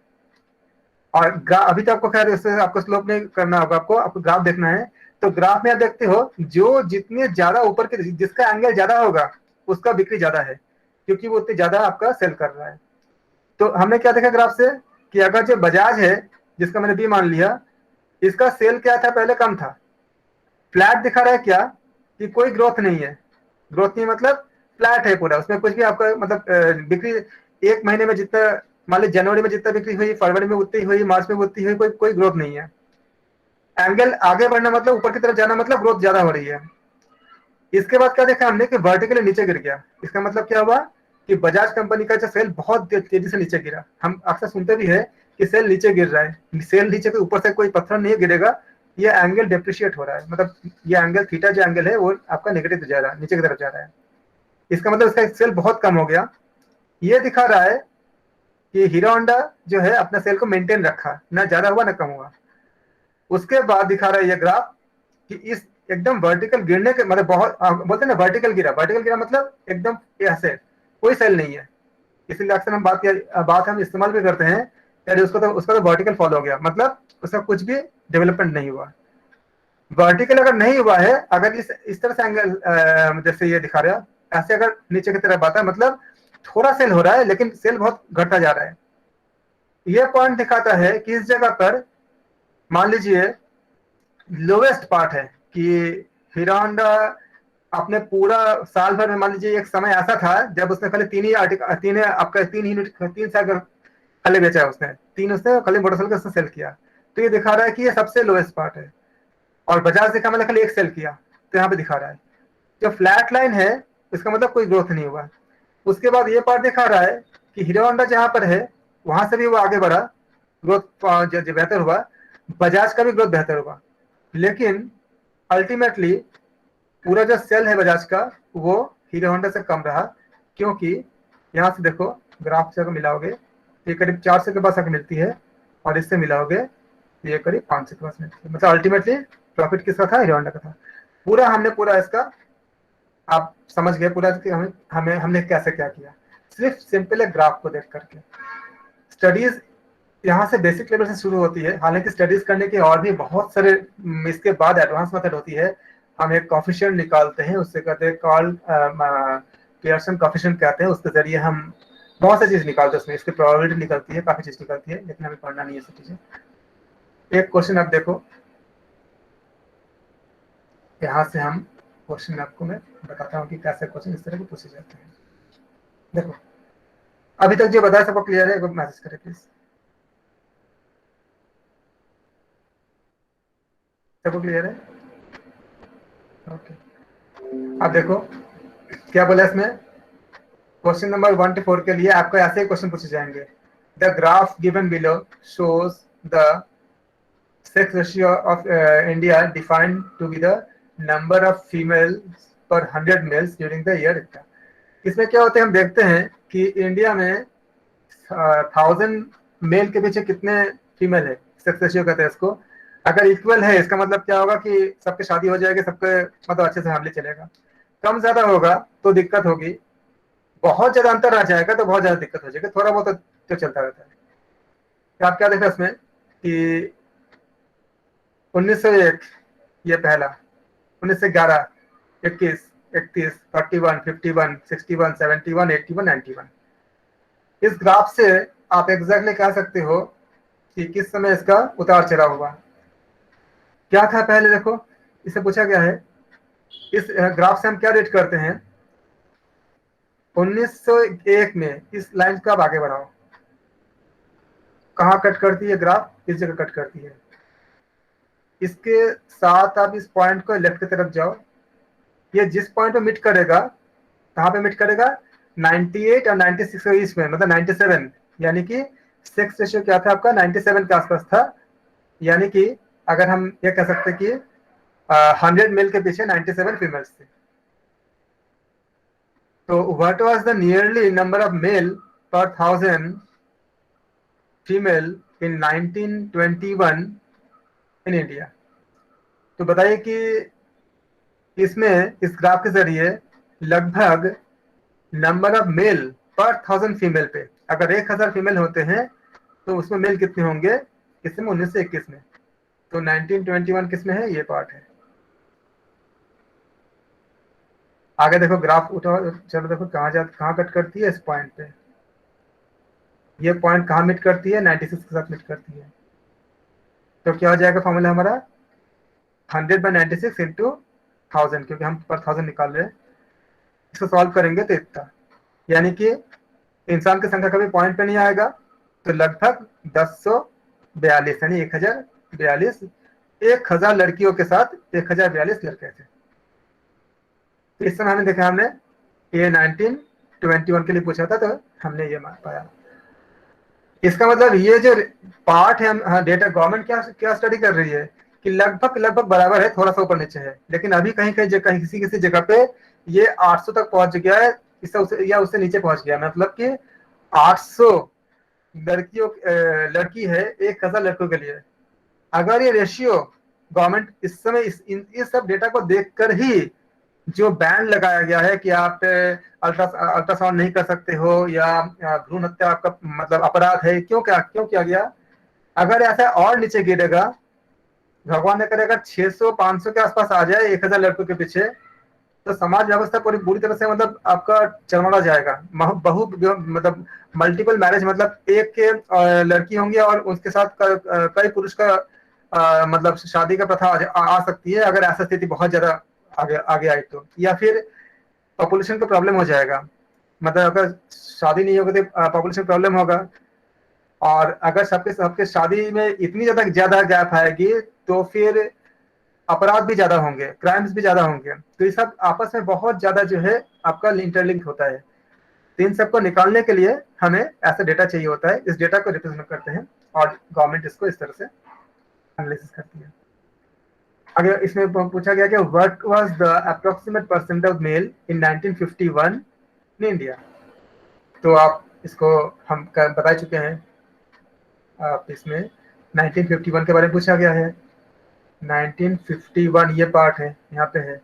और अभी तो आपको खैर इससे आपको स्लोप नहीं करना होगा, आपको ग्राफ देखना है। तो ग्राफ में आप देखते हो जो जितने ज्यादा ऊपर के जिसका एंगल ज्यादा होगा उसका बिक्री ज्यादा है, क्योंकि वो उतनी ज्यादा आपका सेल कर रहा है। तो हमने क्या देखा ग्राफ से कि अगर जो बजाज है जिसका मैंने बी मान लिया, इसका सेल क्या था, पहले कम था, फ्लैट दिखा रहा है क्या कि कोई ग्रोथ नहीं है। ग्रोथ नहीं मतलब फ्लैट है पूरा, उसमें कुछ भी आपका मतलब बिक्री एक महीने में जितना, मान लीजिए जनवरी में जितना बिक्री हुई, फरवरी में उतनी हुई, मार्च में उतनी हुई, कोई ग्रोथ नहीं है। एंगल आगे बढ़ना मतलब ऊपर की तरफ जाना मतलब ग्रोथ ज्यादा हो रही है। इसके बाद क्या देखा हमने कि वर्टिकली नीचे गिर गया। इसका मतलब क्या हुआ कि बजाज कंपनी का जो सेल बहुत तेजी से नीचे गिरा। हम अक्सर सुनते भी है कि सेल नीचे गिर रहा है, सेल नीचे के ऊपर से कोई पत्थर नहीं गिरेगा, ये एंगल डेप्रिशिएट हो रहा है, मतलब ये एंगल थीटा जो एंगल है वो आपका नेगेटिव जा रहा है, नीचे की तरफ जा रहा है। इसका मतलब इसका सेल बहुत कम हो गया। ये दिखा रहा है कि हीरो होंडा जो है अपना सेल को मेंटेन रखा, ना ज्यादा हुआ ना कम हुआ। उसके बाद दिखा रहा है ये ग्राफ कि इस एकदम वर्टिकल गिरने के मतलब बहुत बोलते हैं ना वर्टिकल गिरा, वर्टिकल गिरा मतलब एकदम ऐसे कोई सेल नहीं है। इसीलिए अक्सर हम बात हम इस्तेमाल भी करते हैं यार उसका तो वर्टिकल फॉलो हो गया, मतलब उसका कुछ भी डेवलपमेंट नहीं हुआ। वर्टिकल अगर नहीं हुआ है, अगर इस तरह से एंगल जैसे ये दिखा रहा है ऐसे अगर नीचे की तरफ आता है मतलब थोड़ा सेल हो रहा है लेकिन सेल बहुत घटता जा रहा है। ये पॉइंट दिखाता है कि इस जगह पर मान लीजिए लोवेस्ट पार्ट है कि हीरो होंडा अपने पूरा साल भर में, मान लीजिए एक समय ऐसा था जब उसने खाली तीन साइकिल खाली बेचा है उसने, उसने खाली मोटरसाइकिल उसने सेल किया। तो ये दिखा रहा है कि ये सबसे लोएस्ट पार्ट है। और बजाज दिखा मतलब खाली एक सेल किया, तो यहाँ पे दिखा रहा है जो फ्लैट लाइन है इसका मतलब कोई ग्रोथ नहीं हुआ। उसके बाद ये पार्ट दिखा रहा है कि हीरो होंडा जहां पर है वहां से भी वो आगे बढ़ा, ग्रोथ जो बेहतर हुआ, बजाज का भी ग्रोथ बेहतर हुआ। लेकिन अल्टीमेटली पूरा जो सेल है बजाज का वो हीरो होंडा से कम रहा, क्योंकि यहाँ से देखो ग्राफ से अगर मिलाओगे ये करीब 400 के पास आके मिलती है, और इससे मिलाओगे ये करीब 500 के पास मिलती है। मतलब अल्टीमेटली प्रॉफिट किसका था, हीरो होंडा का था। पूरा इसका आप समझ गए पूरा कि हमने कैसे क्या किया, सिर्फ सिंपल है ग्राफ को देख करके। स्टडीज यहाँ से बेसिक लेवल से शुरू होती है, हालांकि स्टडीज करने के और भी बहुत सारे इसके बाद एडवांस मेथड होती है। हम एक कॉफिशिएंट निकालते हैं, उससे कहते हैं कॉल्ड पियर्सन कॉफिशिएंट कहते हैं, उसके जरिए हम बहुत सी चीज निकालते हैं, उसमें इसकी प्रोबेबिलिटी निकलती है, काफी चीज निकलती है, लेकिन हमें पढ़ना नहीं है सब चीजें। एक क्वेश्चन आप देखो, यहाँ से हम क्वेश्चन आपको मैं बताता हूँ कि कैसे क्वेश्चन इस तरह के पूछे जाते हैं। देखो अभी तक जो बताया सबको क्लियर है, मैसेज करें प्लीज। सबको क्लियर है? ओके अब देखो क्या बोला इसमें, क्वेश्चन नंबर 1 to 4 के लिए आपको ऐसे ही क्वेश्चन पूछे जाएंगे। The graph given below shows the sex ratio of India defined to be the number of females per 100 mails during the year. इसमें क्या होता है, हम देखते हैं कि इंडिया में 1000 मेल के पीछे कितने फीमेल है, सेक्स रेशियो कहते हैं इसको। अगर इक्वल है इसका मतलब क्या होगा कि सबके शादी हो जाएगी, सबके मतलब अच्छे से फैमिली चलेगा। कम ज्यादा होगा तो दिक्कत होगी, बहुत ज्यादा अंतर आ जाएगा तो बहुत ज्यादा दिक्कत हो जाएगी, थोड़ा बहुत तो चलता रहता है। तो आप क्या देखा इसमें कि 1901 ये पहला, 1911, 21, 31, 41, 51, 61, 71, 81, 91। इस ग्राफ से आप एग्जैक्टली कह सकते हो कि किस समय इसका उतार चढ़ाव हुआ। क्या था पहले देखो, इससे पूछा गया है इस ग्राफ से हम क्या रेट करते हैं, 1901 में इस लाइन को आप आगे बढ़ाओ, कहाँ कट करती है ग्राफ, इस जगह कट करती है, इसके साथ आप इस पॉइंट को लेफ्ट की तरफ जाओ, ये जिस पॉइंट पे मिट करेगा, कहाँ पे मिट करेगा, 98 और 96 के बीच में, मतलब 97, यानी कि सेक्स रेशियो क्या था आपका, 97 के आसपास था, यानी कि अगर हम ये कह सकते कि 100 मेल के पीछे 97 फीमेल्स थे। तो what was the nearly number of male पर 1000 फीमेल इन 1921 इन इंडिया। तो बताइए कि इसमें इस ग्राफ के जरिए लगभग नंबर ऑफ मेल पर 1000 फीमेल पे, अगर 1000 फीमेल होते हैं तो उसमें मेल कितने होंगे, किसमें, 1921 में। तो 1921 किसमें है, ये पार्ट है। आगे देखो ग्राफ उठाओ, चलो देखो कहाँ कट करती है, इस पॉइंट पे, ये पॉइंट कहाँ मिट करती है, 96 के साथ मिट करती है। तो क्या हो जाएगा फॉर्मूला हमारा, 100/96 इंटू 1000, क्योंकि हम पर 1000 निकाल रहे हैं। इसको सॉल्व करेंगे तो इतना, यानी कि इंसान की संख्या कभी पॉइंट पे नहीं आएगा, तो लगभग 1042 यानी 1042, 1000 लड़कियों के साथ 1042 लड़के थे। तो इस समय हमने देखा, हमने ये 1921 के लिए पूछा था, तो हमने ये मान पाया। इसका मतलब ये जो पार्ट है, हम डेटा गवर्नमेंट क्या क्या स्टडी कर रही है कि लगभग लगभग बराबर है, थोड़ा सा ऊपर नीचे है, लेकिन अभी कहीं कहीं कहीं किसी किसी जगह पे ये 800 तक पहुंच गया है, इससे उससे या उससे नीचे पहुंच गया, मतलब कि 800 लड़कियों लड़की है 1000 लड़कों के लिए। अगर ये रेशियो गवर्नमेंट इस समय इस सब डेटा को देखकर ही जो बैन लगाया गया है कि आप अल्ट्रासाउंड नहीं कर सकते हो, या भ्रूण हत्या आपका मतलब अपराध है, क्यों किया गया, अगर ऐसा और नीचे गिरेगा, भगवान ने करे अगर 600-500 के आसपास आ जाए 1000 लड़कों के पीछे, तो समाज व्यवस्था पूरी बुरी तरह से मतलब आपका चरमरा जाएगा। बहु मतलब मल्टीपल मैरिज, मतलब एक के लड़की होंगी और उसके साथ कई पुरुष का मतलब शादी का प्रथा आ सकती है, अगर ऐसा स्थिति बहुत ज्यादा आगे आई तो, या फिर पॉपुलेशन का प्रॉब्लम हो जाएगा, मतलब अगर शादी नहीं होगी तो पॉपुलेशन प्रॉब्लम होगा, और अगर सबके सबके शादी में इतनी ज्यादा गैप आएगी तो फिर अपराध भी ज्यादा होंगे, क्राइम्स भी ज्यादा होंगे। तो ये सब आपस में बहुत ज्यादा जो है आपका इंटरलिंक होता है। तो इन सबको निकालने के लिए हमें ऐसा डेटा चाहिए होता है, इस डेटा को रिप्रेजेंट करते हैं और गवर्नमेंट इसको इस तरह से एनालिसिस करती है। अगर इसमें पूछा गया कि what was the approximate percent of male in 1951 in India, तो आप इसको हम बता चुके हैं। आप इसमें 1951 के बारे में पूछा गया है, 1951 ये पार्ट है, यहाँ पे है,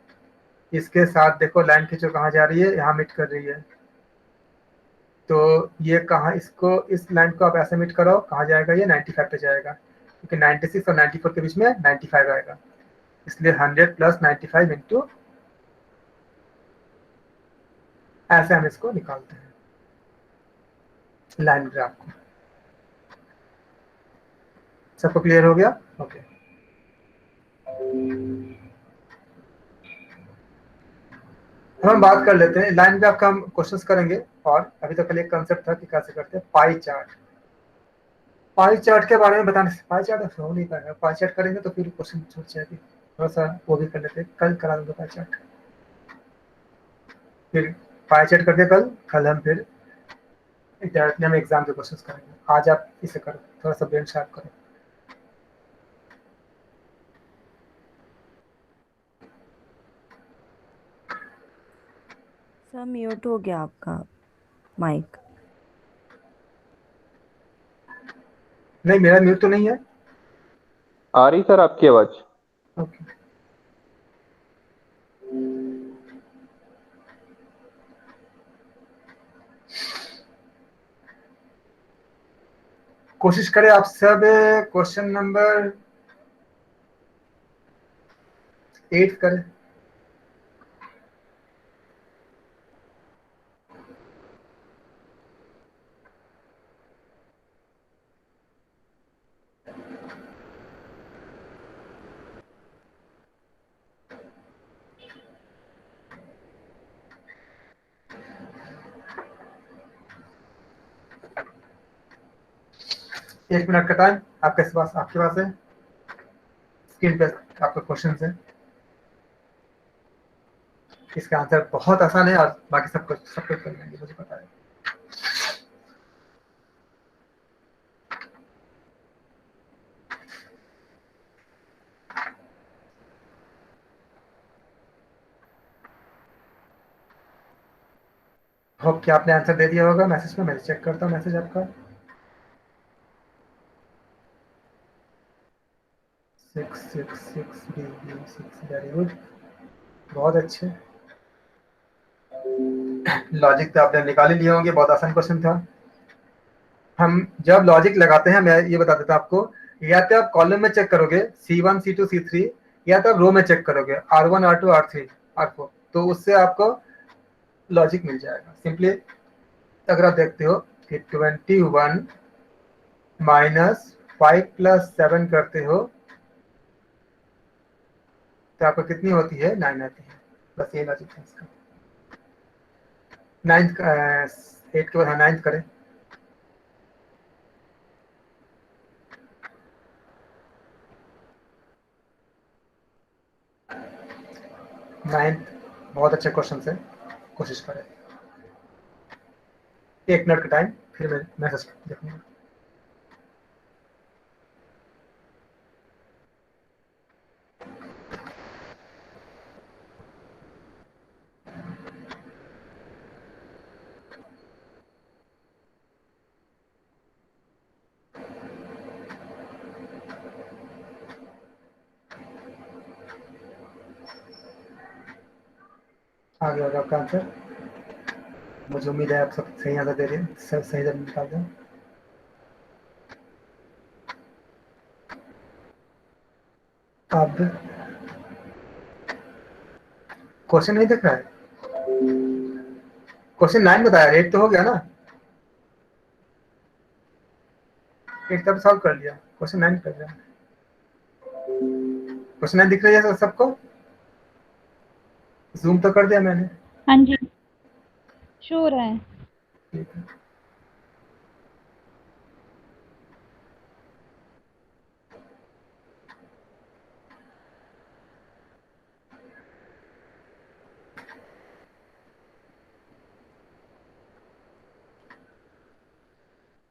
इसके साथ देखो लाइन खींचो कहाँ जा रही है, यहाँ मिट कर रही है। तो ये कहाँ, इसको इस लाइन को आप ऐसे मिट करो, कहाँ जाएगा, ये 95 पे जाएगा, क्योंकि 96 और 94 के बीच में 95 आएगा, इसलिए 100 प्लस 95 इंटू, ऐसे हम इसको निकालते हैं लाइन ग्राफ को। सबको क्लियर हो गया, ओके। हम बात कर लेते हैं लाइन ग्राफ का, हम क्वेश्चंस करेंगे, और अभी तक एक कंसेप्ट था कि कैसे करते हैं पाई चार्ट। पाई चार्ट के बारे में बताने से, पाई चार्ट हो नहीं पाएगा, पाई चार्ट करेंगे तो फिर क्वेश्चन छूट जाएगी, थोड़ा सा वो भी कर लेते हैं, कल करा दूंगा पाई चार्ट। फिर पाई चार्ट करके कल हम फिर डायरेक्टली हम एग्जाम के क्वेश्चंस करेंगे। आज आप इसे करो, थोड़ा सा ब्रेन शार्प करो। सर म्यूट हो गया आपका माइक। नहीं, मेरा म्यूट तो नहीं है। आ रही सर आपकी आवाज। ओके, कोशिश करें आप सब क्वेश्चन नंबर 8 करें। 1 मिनट का टाइम आपके पास है। स्क्रीन पे आपका क्वेश्चन है। इसका आंसर बहुत आसान है और बाकी सब कुछ कर लेंगे, मुझे पता है। होप कि आपने आंसर दे दिया होगा मैसेज में। मैं चेक करता हूँ मैसेज आपका। 666 वेरी गुड, बहुत अच्छे। लॉजिक तो आपने निकाल ही लिए होंगे, बहुत आसान क्वेश्चन था। हम जब लॉजिक लगाते हैं, मैं ये बता देता हूँ आपको, या तो आप कॉलम में चेक करोगे C1 C2 C3, या तो आप रो में चेक करोगे R1 R2 R3 R4, तो उससे आपको लॉजिक मिल जाएगा। सिंपली अगर आप देखते हो कि 21 माइनस 5 प्लस 7 करते हो तो आपको कितनी होती है? 9 आती है। बस ये लॉजिक है इसका। 8 के बाद 9 करें। 9 बहुत अच्छे क्वेश्चन है, कोशिश करें। 1 मिनट का टाइम, फिर मैं मैसेज देखूंगा। आ गया होगा आपका आंसर। मुझे उम्मीद है आप सब सही आंसर दे रहे हैं, सही जवाब निकाल दें। अब क्वेश्चन नहीं दिख रहा है। क्वेश्चन 9 बताया, 8 तो हो गया ना। 8 तब सॉल्व कर लिया, क्वेश्चन 9 कर रहा है। क्वेश्चन 9 दिख रही है सबको? जूम तो कर दिया मैंने। हाँ जी, शो रहा है। ठीक है।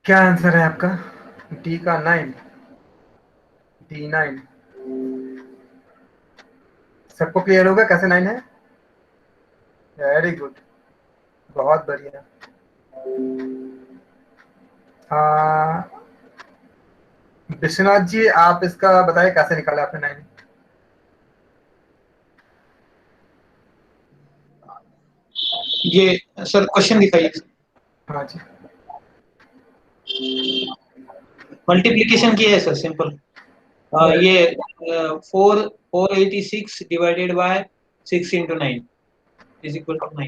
क्या आंसर है आपका? डी का 9, D9। सबको क्लियर होगा कैसे 9 है? वेरी गुड, बहुत बढ़िया। विश्वनाथ जी, आप इसका बताइए कैसे निकाला आपने 9? ये सर क्वेश्चन दिखाइए। हाँ जी, मल्टीप्लिकेशन की है सर, सिंपल। ये 486 divided by 6 into 9 is equal to 9।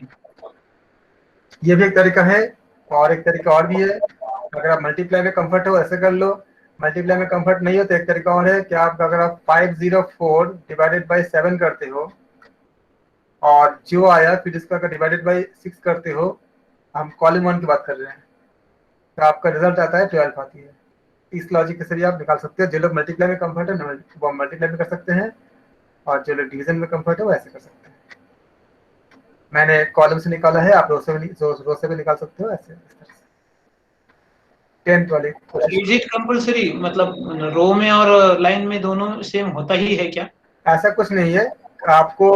ये भी एक तरीका है, और एक तरीका और भी है। अगर आप मल्टीप्लाई में कंफर्ट हो ऐसे कर लो। मल्टीप्लाई में कंफर्ट नहीं हो तो एक तरीका और है कि आप अगर आप 504 डिवाइडेड बाई 7 करते हो और जो आया फिर इसका अगर डिवाइडेड बाई 6 करते हो, हम कॉलम 1 की बात कर रहे हैं, तो आपका रिजल्ट आता है 12 आती है। इस लॉजिक के जरिए आप निकाल सकते हो। जो लोग मल्टीप्लाई में कंफर्ट है वो मल्टीप्लाई में कर सकते हैं, और जो लोग डिवीजन में कंफर्ट है वो ऐसे कर सकते हैं। मैंने कॉलम से निकाला है, आप रो से भी निकाल सकते हो ऐसे। 10th वाले इज इट कंपलसरी, मतलब रो में और लाइन में दोनों सेम होता ही है क्या? ऐसा कुछ नहीं है। आपको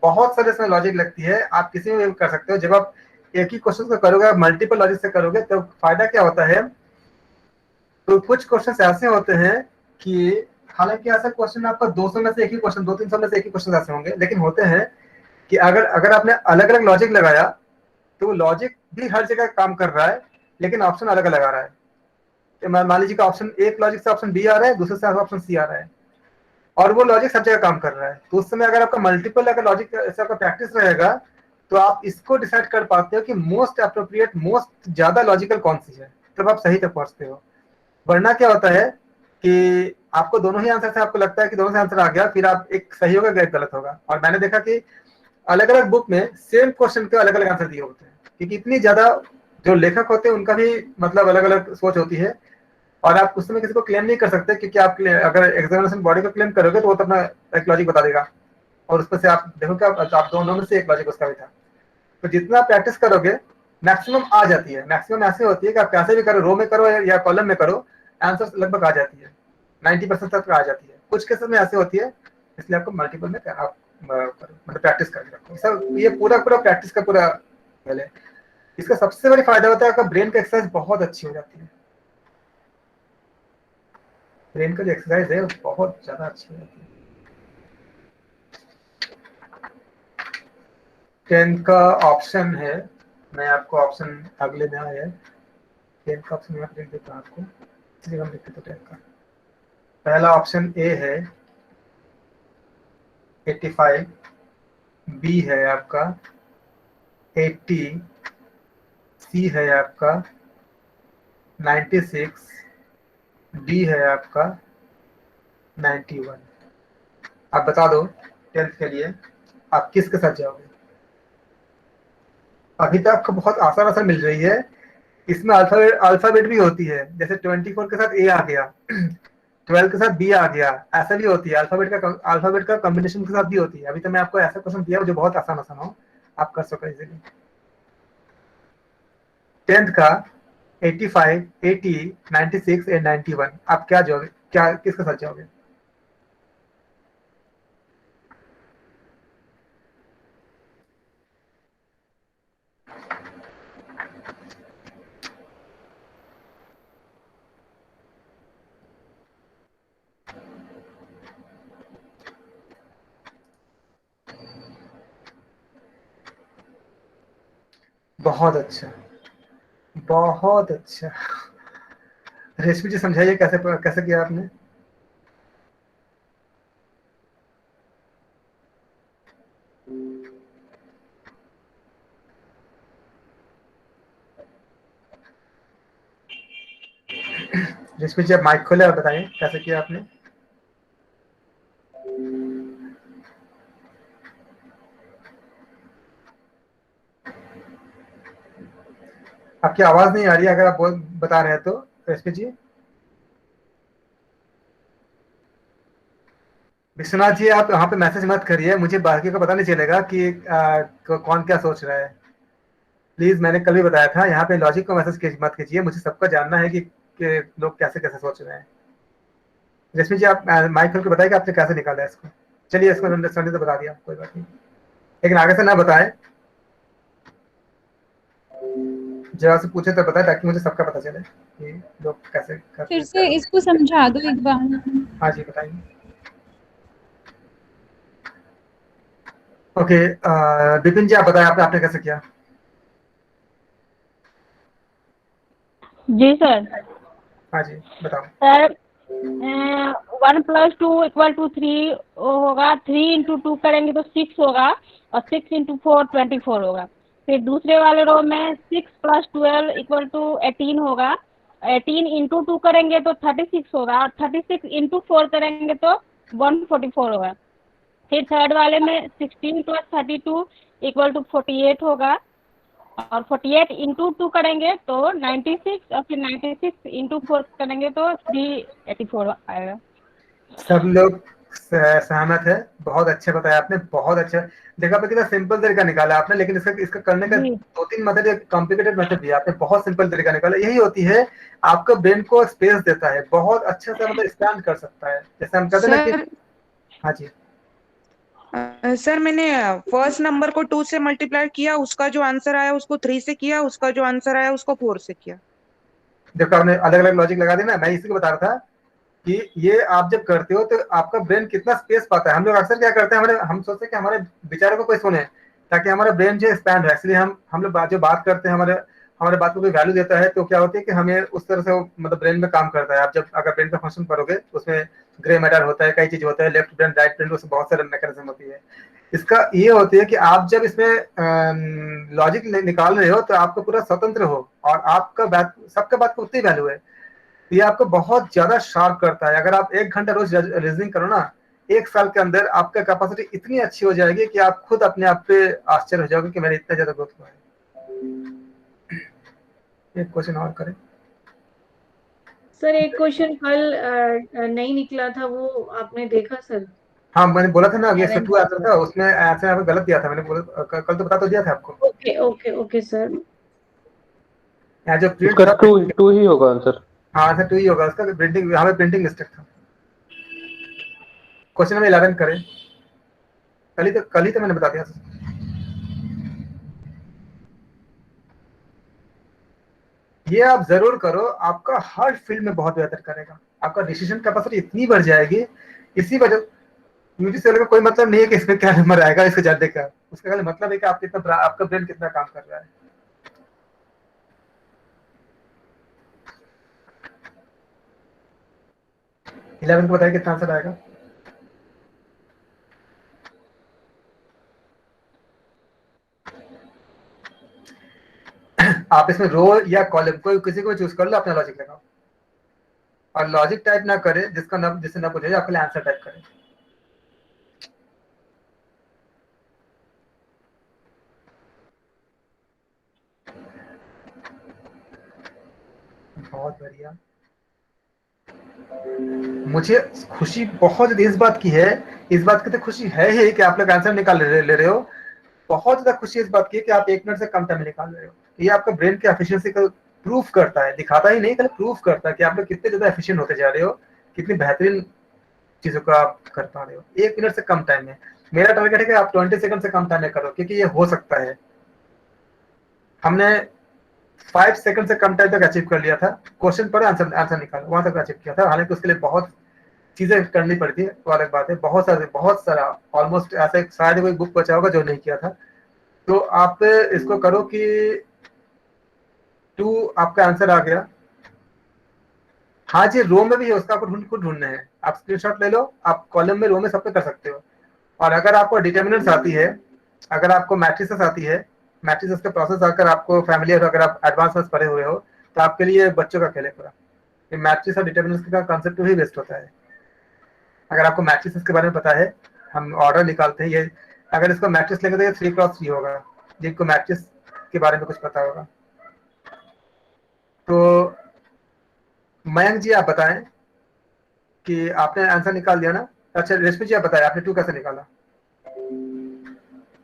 बहुत सारे इसमें लॉजिक लगती है, आप किसी में भी कर सकते हो। जब आप एक ही क्वेश्चन को करोगे, आप मल्टीपल लॉजिक से करोगे तो फायदा क्या होता है, तो कुछ क्वेश्चन ऐसे होते हैं कि हालांकि ऐसा क्वेश्चन आपका 200 में से एक ही क्वेश्चन, 200-300 में से एक ही क्वेश्चन ऐसे होंगे, लेकिन होते हैं कि अगर आपने अलग अलग लॉजिक लगाया तो लॉजिक भी हर जगह काम कर रहा है, लेकिन ऑप्शन अलग अलग आ रहा है। तो मान लीजिए ऑप्शन एक लॉजिक से ऑप्शन बी आ रहा है, दूसरे से ऑप्शन सी आ रहा है, और वो लॉजिक सब जगह काम कर रहा है। तो उस समय अगर आपका मल्टीपल अगर लॉजिक ऐसा आपका प्रैक्टिस रहेगा तो आप इसको डिसाइड कर पाते हो कि मोस्ट अप्रोप्रिएट, मोस्ट ज्यादा लॉजिकल कौन सी है, तब आप सही तक पहुंचते हो। वरना क्या होता है कि आपको दोनों ही आंसर से आपको लगता है कि दोनों से आंसर आ गया, फिर आप एक सही होगा एक गलत होगा। और मैंने देखा कि अलग अलग बुक में सेम क्वेश्चन के अलग अलग आंसर दिए होते हैं, क्योंकि इतनी ज्यादा जो लेखक होते हैं उनका भी मतलब अलग अलग सोच होती है, और आप उस समय किसी को क्लेम नहीं कर सकते, क्योंकि आप अगर एग्जामिनेशन बॉडी को क्लेम करोगे तो वो तो अपना एक लॉजिक बता देगा, और उसमें से आप देखो कि आप दोनों में से एक लॉजिक उसका भी था। तो जितना प्रैक्टिस करोगे मैक्सिमम आ जाती है। मैक्सिमम ऐसे होती है कि आप कैसे भी करो, रो में करो या कॉलम में करो, आंसर लगभग आ जाती है, 90% तक आ जाती है। कुछ केसेस में ऐसे होती है, इसलिए आपको मल्टीपल में आप मतलब प्रैक्टिस करके रखो। सब ये पूरा प्रैक्टिस का पूरा खेल है। इसका सबसे बड़ी फायदा होता है आपका ब्रेन का एक्सरसाइज बहुत अच्छी हो जाती है। ब्रेन का जो एक्सरसाइज है वो बहुत ज्यादा अच्छी हो जाती है। 10 का ऑप्शन है, मैं आपको ऑप्शन अगले में आया है, 10 का ऑप्शन यहाँ लिख देता हूँ आपको, इसी जगह लिख देता हूँ 10 का। पहला ऑप्शन ए है 85, बी है आपका 80, सी है आपका 96, डी है आपका 91। आप बता दो 10th के लिए आप किसके साथ जाओगे? अभी तक आपको बहुत आसान आसान मिल रही है। इसमें अल्फाबेट भी होती है, जैसे 24 के साथ ए आ गया, 12 के साथ बी आ गया, ऐसा भी होती है। अल्फाबेट का कॉम्बिनेशन के साथ भी होती है। अभी तो मैं आपको ऐसा क्वेश्चन दिया जो बहुत आसान आसान हो, आप कर सको इजीली। 10th का 85, 80, 96 एंड 91, आप क्या जाओगे, क्या किसके साथ जाओगे? बहुत अच्छा, बहुत अच्छा। रेशमी जी समझाइए कैसे कैसे किया आपने? रेशमी जी आप माइक खोले और बताइए कैसे किया आपने? आपकी आवाज नहीं आ रही है, अगर आप बता रहे हैं तो रेशमी जी। विश्वनाथ जी आप यहाँ पे मैसेज मत करिए, मुझे बाकी का पता नहीं चलेगा कि कौन क्या सोच रहा है। प्लीज, मैंने कल भी बताया था, यहाँ पे लॉजिक को मैसेज मत कीजिए, मुझे सबका जानना है कि लोग कैसे कैसे सोच रहे हैं। रश्मि जी आप माइक खोल के बताइए कि आपने कैसे निकाला है इसको। चलिए, इसको अंडरस्टैंडिंग तो बता दिया, कोई बात नहीं, लेकिन आगे से ना बताएं, जब आपसे पूछे तो बताएं, ताकि मुझे सबका पता चले कि लोग कैसे करते फिर हैं। से इसको समझा दो एक बार। हाँ जी, बताइए। ओके, विपिन जी आप बताएं आपने कैसे किया? जी सर। हाँ जी, बताओ। सर 1 + 2 = 3 होगा, 3 × 2 करेंगे तो 6 होगा, और 6 × 4 24 होगा। फिर दूसरे वाले रो में 6 + 12 = 18 होगा, 18 × 2 करेंगे तो 36 होगा, और 36 × 4 करेंगे तो 144 होगा। फिर थर्ड वाले में 16 + 32 = 48 होगा, और 48 × 2 करेंगे तो 96, और फिर 96 × 4 करेंगे तो 384 आएगा। सब लोग सहमत है? बहुत अच्छे बताया आपने, बहुत अच्छा। देखा आपने कितना सिंपल तरीका निकाला आपने, लेकिन इसका करने का जी 2-3 मेथड, कॉम्प्लिकेटेड मेथड दिया आपने, बहुत सिंपल तरीका निकाला। यही होती है, आपका ब्रेन को स्पेस देता है, बहुत अच्छा से मतलब स्टैंड कर सकता है, जैसे हम कहते हैं ना कि। सर हाँ जी, सर मैंने फर्स्ट नंबर को 2 से मल्टीप्लाई किया, उसका जो आंसर आया उसको 3 से किया, उसका जो आंसर आया उसको 4 से किया। देखो आपने अलग अलग लॉजिक लगा दिया ना, मैं इसी को बता रहा था कि ये आप जब करते हो तो आपका ब्रेन कितना स्पेस पाता है। हम लोग अक्सर क्या करते हैं, हम सोचते हैं कि हमारे विचारों को कोई सुने, ताकि हमारा ब्रेन जो एक्सपैंड हो। इसलिए हम लोग जो बात करते हैं, हमारे बात को कोई वैल्यू देता है, तो क्या होती है कि हमें उस तरह से मतलब ब्रेन में काम करता है। आप जब अगर ब्रेन का फंक्शन करोगे, उसमें ग्रे मैटर होता है, कई चीज होता है, लेफ्ट ब्रेन राइट ब्रेन, उसमें बहुत सारे मैकेनिज्म होती है। इसका ये होती है कि आप जब इसमें लॉजिक निकाल रहे हो तो आपको पूरा स्वतंत्र हो, और आपका बात, सबका बात को उतनी वैल्यू है। ये आपको बहुत ज्यादा शार्प करता है। अगर आप 1 घंटा रोज रीजनिंग करो ना, 1 साल के अंदर आपका कैपेसिटी इतनी अच्छी हो जाएगी कि आप खुद अपने आप पे आश्चर्य हो जाओगे कि मैंने इतना ज्यादा ग्रोथ हुआ है। एक क्वेश्चन और करें। सर एक क्वेश्चन कल नहीं निकला था, वो आपने देखा सर? हाँ मैंने बोला था ना, ये 11 टू आंसर था, उसमें आंसर यहाँ पे गलत दिया था मैंने, बोला कल तो बता तो दिया था आपको। Okay okay okay sir. यहाँ जो प्रिंट उसका था, टू ही होगा आंसर। हाँ आंसर 2 ही होगा उसका, प्रिंटिंग यहाँ पे प्रिंटिंग मिस्टेक था। क्वेश्चन नंबर 11 करें, कल ही तो मैंने बता दिया था। ये आप जरूर करो, आपका हर फील्ड में बहुत बेहतर करेगा, आपका डिसीजन कैपेसिटी इतनी बढ़ जाएगी। इसी वजह यूजीसी का कोई मतलब नहीं है कि इसमें क्या नंबर आएगा इसके जानने का, उसका खाली मतलब है कि आप कितना, आपका ब्रेन कितना काम कर रहा है। इलेवन को बताइए कितना आंसर आएगा। आप इसमें रो या कॉलम कोई किसी को चूज कर लो, अपना लॉजिक लगाओ, और लॉजिक टाइप ना करें जिसका ना, जिससे ना पूछे, आप पहले आंसर टाइप करें। बहुत बढ़िया। मुझे खुशी बहुत ज्यादा इस बात की है, इस बात की तो खुशी है ही कि आप लोग आंसर निकाल ले रहे हो। बहुत ज्यादा खुशी इस बात की है कि आप 1 मिनट से कम टाइम में निकाल रहे हो। ये आपका ब्रेन की एफिशिएंसी को प्रूफ करता है, दिखाता ही नहीं, कल प्रूफ करता है कि आप लोग कितने ज्यादा एफिशिएंट होते जा रहे हो, कितनी बेहतरीन चीजों को आप कर पा रहे हो 1 मिनट से कम टाइम में। मेरा टारगेट है कि आप 20 सेकंड से कम टाइम में करो, क्योंकि ये हो सकता है। हमने 5 सेकंड से कम टाइम तक अचीव कर लिया था, क्वेश्चन पर आंसर निकाला, वहां तक अचीव किया था। हालांकि उसके लिए बहुत चीजें करनी पड़ती है, वो अलग बात है। बहुत सारा ऑलमोस्ट ऐसे शायद कोई बुक बचा होगा जो नहीं किया था। तो आप इसको करो कि 2 आपका आंसर आ गया। हाँ जी, रो में भी है, उसका आपको खुद ढूंढना है। आप स्क्रीनशॉट ले लो, आप कॉलम में, रो में सब पे कर सकते हो। और अगर आपको डिटर्मिनेंट्स आती है, अगर आपको मैट्रिसेस आती है, मैट्रिसेस का प्रोसेस अगर आपको फैमिलियर, अगर आप एडवांस में पढ़े हुए हो, तो आपके लिए बच्चों का खेल है पूरा। ये मैट्रिक्स और डिटर्मिनेंट्स का कॉन्सेप्ट ही बेस्ट होता है। अगर आपको मैट्रिसेस के बारे में पता है, हम ऑर्डर निकालते हैं ये, अगर इसको मैट्रिक्स लेंगे तो ये 3x3 होगा, जिनको मैट्रिक्स के बारे में कुछ पता होगा। तो मयंक जी आप बताएं कि आपने आंसर निकाल दिया ना। अच्छा रेशमी जी आप बताएं, आपने 2 कैसे निकाला?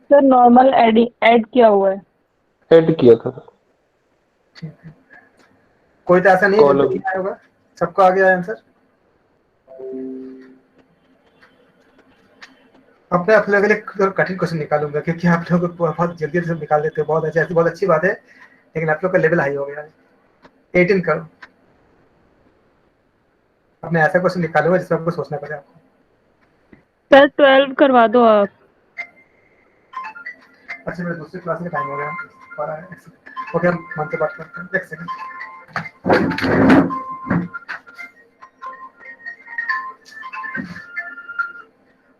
सर नॉर्मल ऐड किया हुआ है। ऐड किया था सर। ठीक है, कोई तो ऐसा नहीं है कॉलम जो नहीं आया होगा, सबको आ गया आंसर। अब मैं आप लोगों के लिए कठिन क्वेश्चन निकालूंगा, क्योंकि आप लोग बहुत जल्दी से निकाल देते हो, बहुत अच्छा, बहुत अच्छी बात है, लेकिन आप लोग का लेवल हाई हो गया है। 18 करो। अब मैं ऐसा क्वेश्चन निकालूंगा जिसमें आपको सोचना पड़े आपको। सर 12 करवा दो आप। अच्छा मेरे दूसरी क्लास का टाइम हो गया, ओके हम मन से बात करते हैं, एक सेकंड।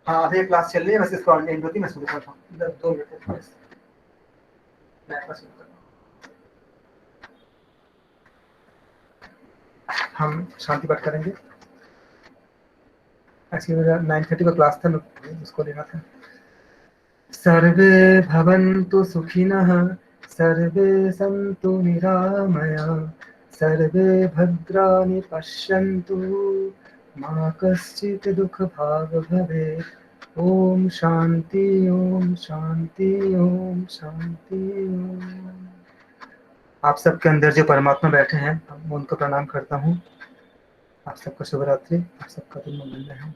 हाँ अभी क्लास चल रही है, वैसे इसको एंड होती है, मैं शुरू करता हूँ 2 मिनट में। मैं आपका शुरू करता हूँ। हम शांति पाठ करेंगे। एक्चुअली मेरा 9:30 को क्लास था, मैं उसको लेना था। सर्वे भवन्तु सुखिनः, सर्वे सन्तु निरामया, सर्वे भद्राणि पश्यन्तु, मा कश्चित् दुःखभाग् भवेत्। ओम शांति ओम शांति ओम शांति ओम। आप सबके अंदर जो परमात्मा बैठे हैं, मैं उनको प्रणाम करता हूँ। आप सबको शुभ रात्रि, आप सबका दिन मंगलमय है।